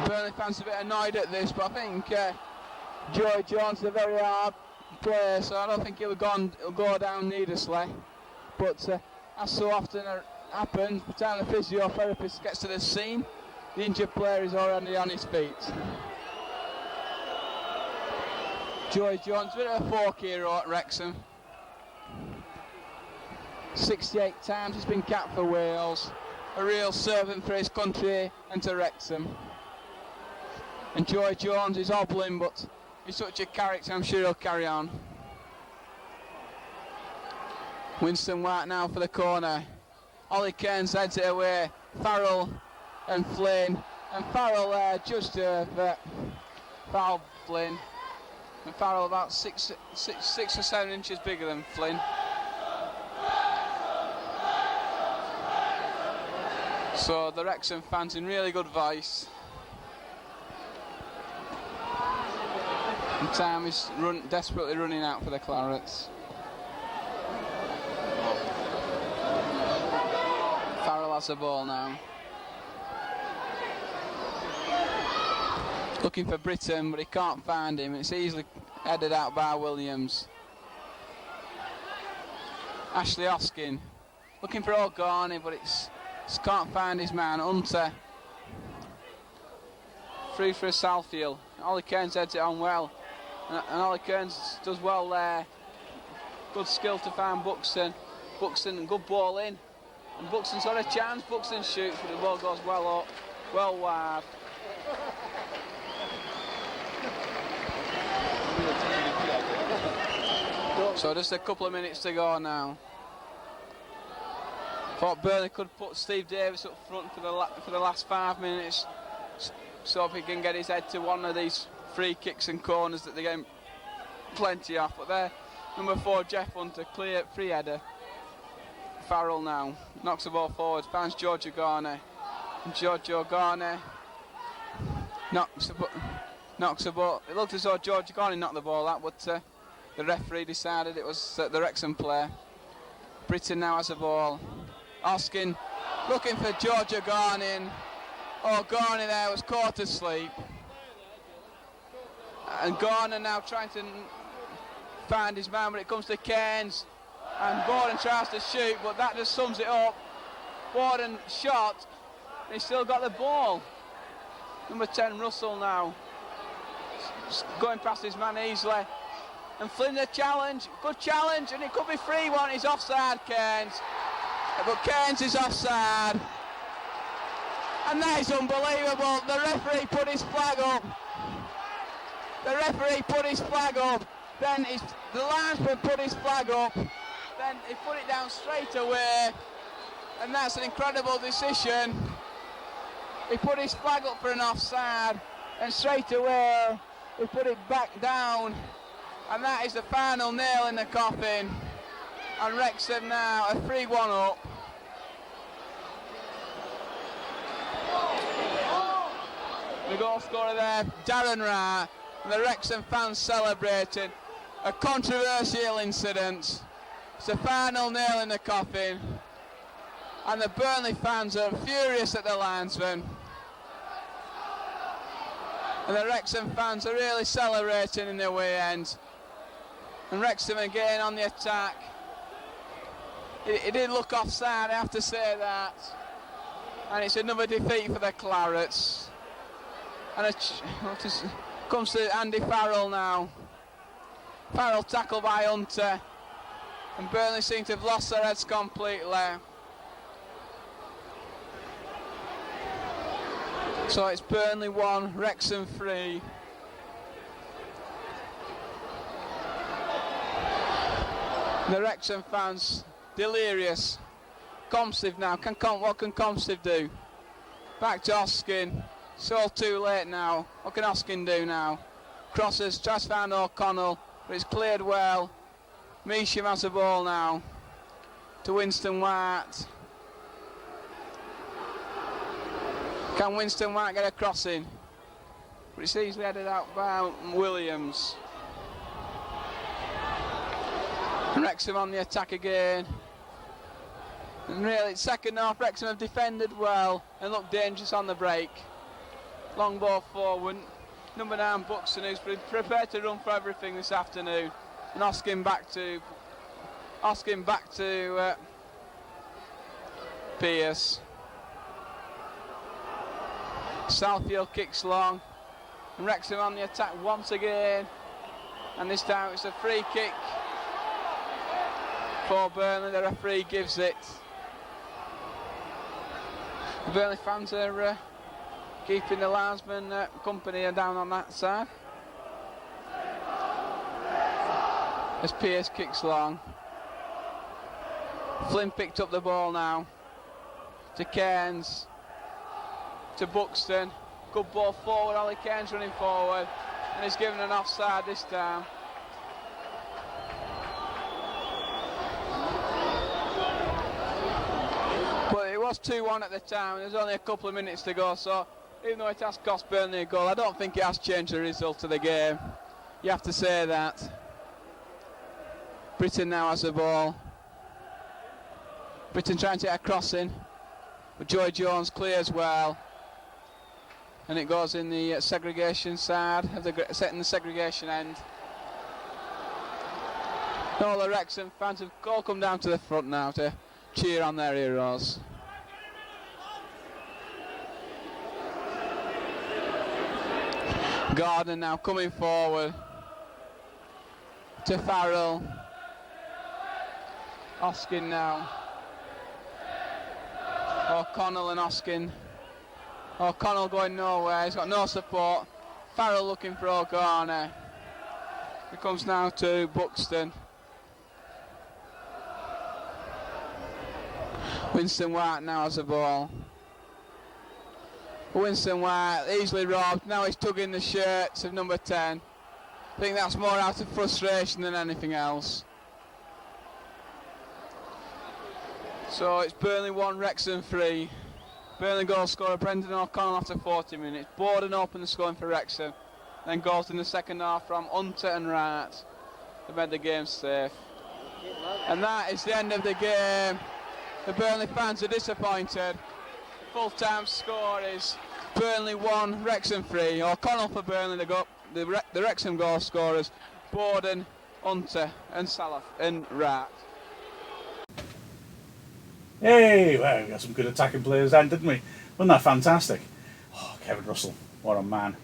Burnley fans are a bit annoyed at this, but I think Joy Jones is a very hard player, so I don't think he'll go down needlessly. But as so often happens, by the time the physiotherapist gets to the scene, the injured player is already on his feet. Joy Jones, a bit of a folk hero at Wrexham. 68 times he's been capped for Wales. A real servant for his country and to Wrexham. And Joy Jones is hobbling, but he's such a character, I'm sure he'll carry on. Winston White now for the corner. Ollie Cairns heads it away. Farrell and Flynn. And Farrell judged foul Flynn. And Farrell about 6 or 7 inches bigger than Flynn. So the Wrexham fans in really good voice. And time is desperately running out for the Clarets. Farrell has the ball now. Looking for Britton, but he can't find him. It's easily headed out by Williams. Ashley Hoskin looking for O'Garney, but just can't find his man. Hunter free for Southfield. Ollie Cairns heads it on well, and Ollie Cairns does well there. Good skill to find Buxton. Buxton, good ball in, and Buxton's got a chance. Buxton shoots, but the ball goes well up, well wide. So just a couple of minutes to go now. Thought Burnley could put Steve Davis up front for the last 5 minutes, so if he can get his head to one of these free kicks and corners that they're getting plenty of. But Number 4, Jeff Hunter, clear free header. Farrell now knocks the ball forward, finds Giorgio Garner. And Giorgio Garner knocks the ball. It looked as though Giorgio Garner knocked the ball out, but the referee decided it was the Wrexham player. Britton now has the ball. Oskin looking for Giorgio Garner. Oh, Garner there was caught asleep. And Garner now trying to find his man when it comes to Cairns. And Borden tries to shoot, but that just sums it up. Borden shot, and he's still got the ball. Number 10, Russell now. Going past his man easily. And Flynn the challenge, good challenge, and it could be 3-1, he's offside, Cairns. But Cairns is offside. And that is unbelievable, the referee put his flag up. The referee put his flag up, then the linesman put his flag up, then he put it down straight away, and that's an incredible decision. He put his flag up for an offside, and straight away he put it back down, and that is the final nail in the coffin. And Wrexham now are 3-1 up. The goal scorer there, Darren Wright, and the Wrexham fans celebrating. A controversial incident. It's the final nail in the coffin. And the Burnley fans are furious at the linesman. And the Wrexham fans are really celebrating in the away end. And Wrexham again on the attack. It did look offside, I have to say that. And it's another defeat for the Clarets. And it comes to Andy Farrell now. Farrell tackled by Hunter. And Burnley seem to have lost their heads completely. So it's Burnley 1, Wrexham 3. The Wrexham fans delirious. Comstive now. What can Comstive do? Back to Oskin. It's all too late now. What can Oskin do now? Crosses, tries to find O'Connell, but it's cleared well. Measham has the ball now to Winston White. Can Winston White get a crossing? But it's easily headed out by Williams. And Wrexham on the attack again. And really, second half, Wrexham have defended well and looked dangerous on the break. Long ball forward. Number 9, Buxton, who's prepared to run for everything this afternoon. And Oskin back to Pearce. Southfield kicks long. And Wrexham on the attack once again. And this time it's a free kick for Burnley. The referee gives it. The Burnley fans are keeping the linesman company down on that side. As Pearce kicks long. Flynn picked up the ball now. To Cairns. To Buxton. Good ball forward. Ollie Cairns running forward. And he's given an offside this time. But it was 2-1 at the time. There's only a couple of minutes to go. So even though it has cost Burnley a goal, I don't think it has changed the result of the game. You have to say that. Britton now has the ball. Britton trying to get a crossing, but Joy Jones clears well. And it goes in the segregation side, setting the segregation end. All the Wrexham fans have all come down to the front now to cheer on their heroes. Gardner now coming forward to Farrell. Oskin now. O'Connell and Oskin. O'Connell going nowhere, he's got no support. Farrell looking for O'Garner. It comes now to Buxton. Winston White now has the ball. Winston White easily robbed, now he's tugging the shirts of number 10. I think that's more out of frustration than anything else. So it's Burnley 1, Wrexham 3. Burnley goal scorer Brendan O'Connell after 40 minutes. Borden opened the scoring for Wrexham. Then goals in the second half from Hunter and Wright to made the game safe. And that is the end of the game. The Burnley fans are disappointed. The full-time score is Burnley 1, Wrexham 3. O'Connell for Burnley, the Wrexham goal scorers, Borden, Hunter and Salah and Wright. Hey, well, we got some good attacking players then, didn't we? Wasn't that fantastic? Oh, Kevin Russell, what a man.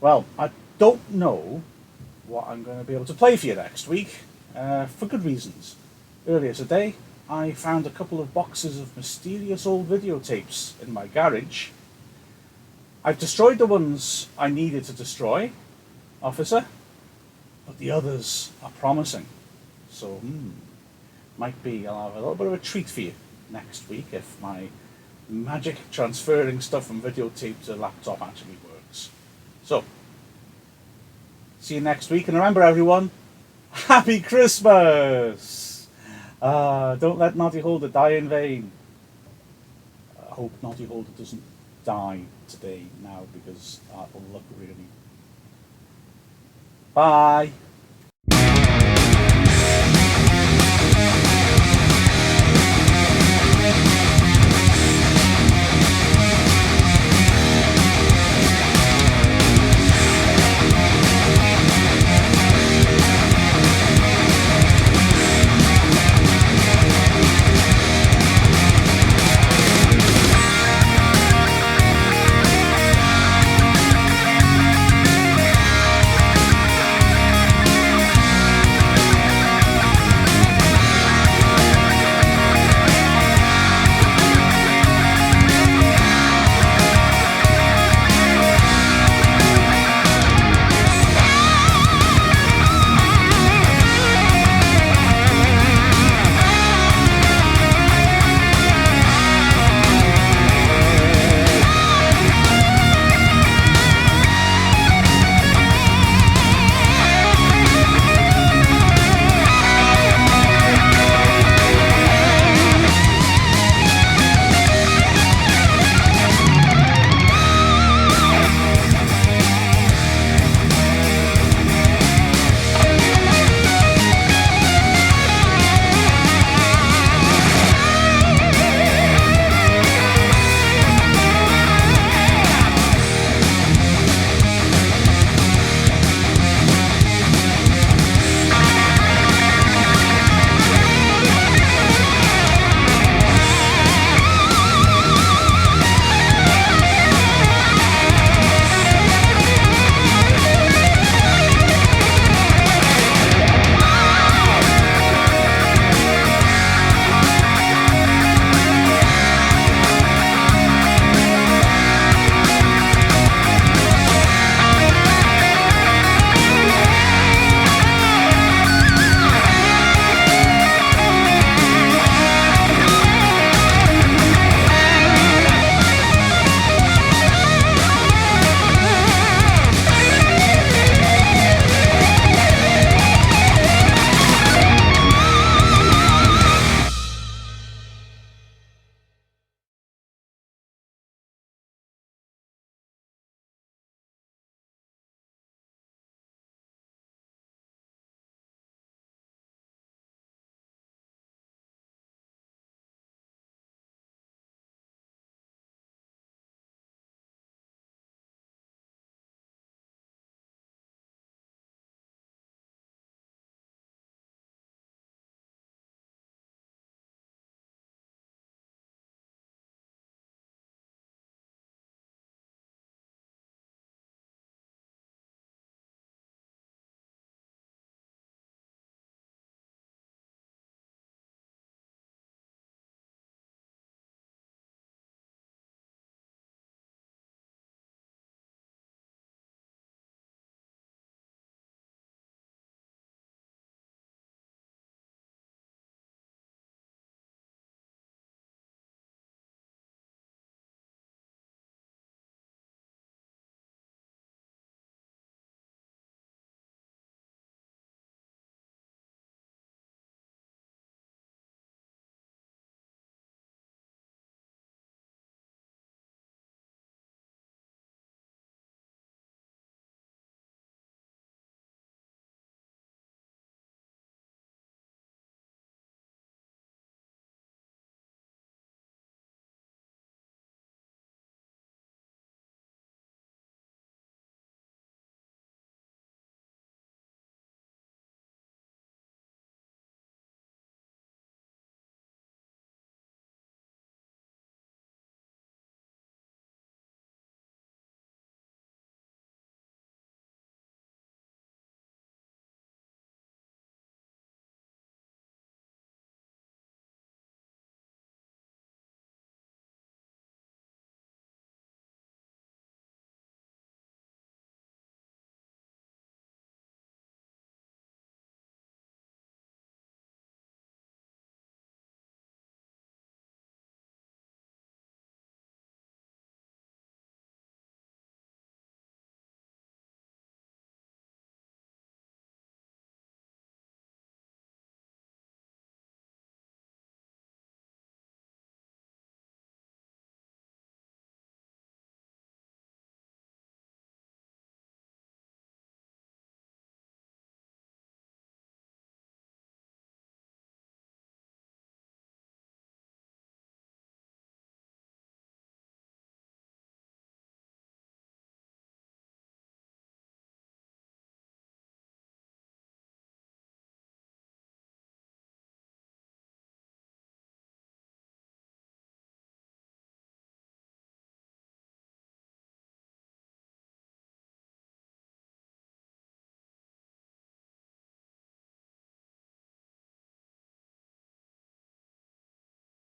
Well, I don't know what I'm going to be able to play for you next week, for good reasons. Earlier today, I found a couple of boxes of mysterious old videotapes in my garage. I've destroyed the ones I needed to destroy, officer, but the others are promising. So, might be I'll have a little bit of a treat for you next week if my magic transferring stuff from videotape to laptop actually works. So, see you next week, and remember everyone, Happy Christmas! Don't let Noddy Holder die in vain. I hope Noddy Holder doesn't die today now, because that will look really... Bye!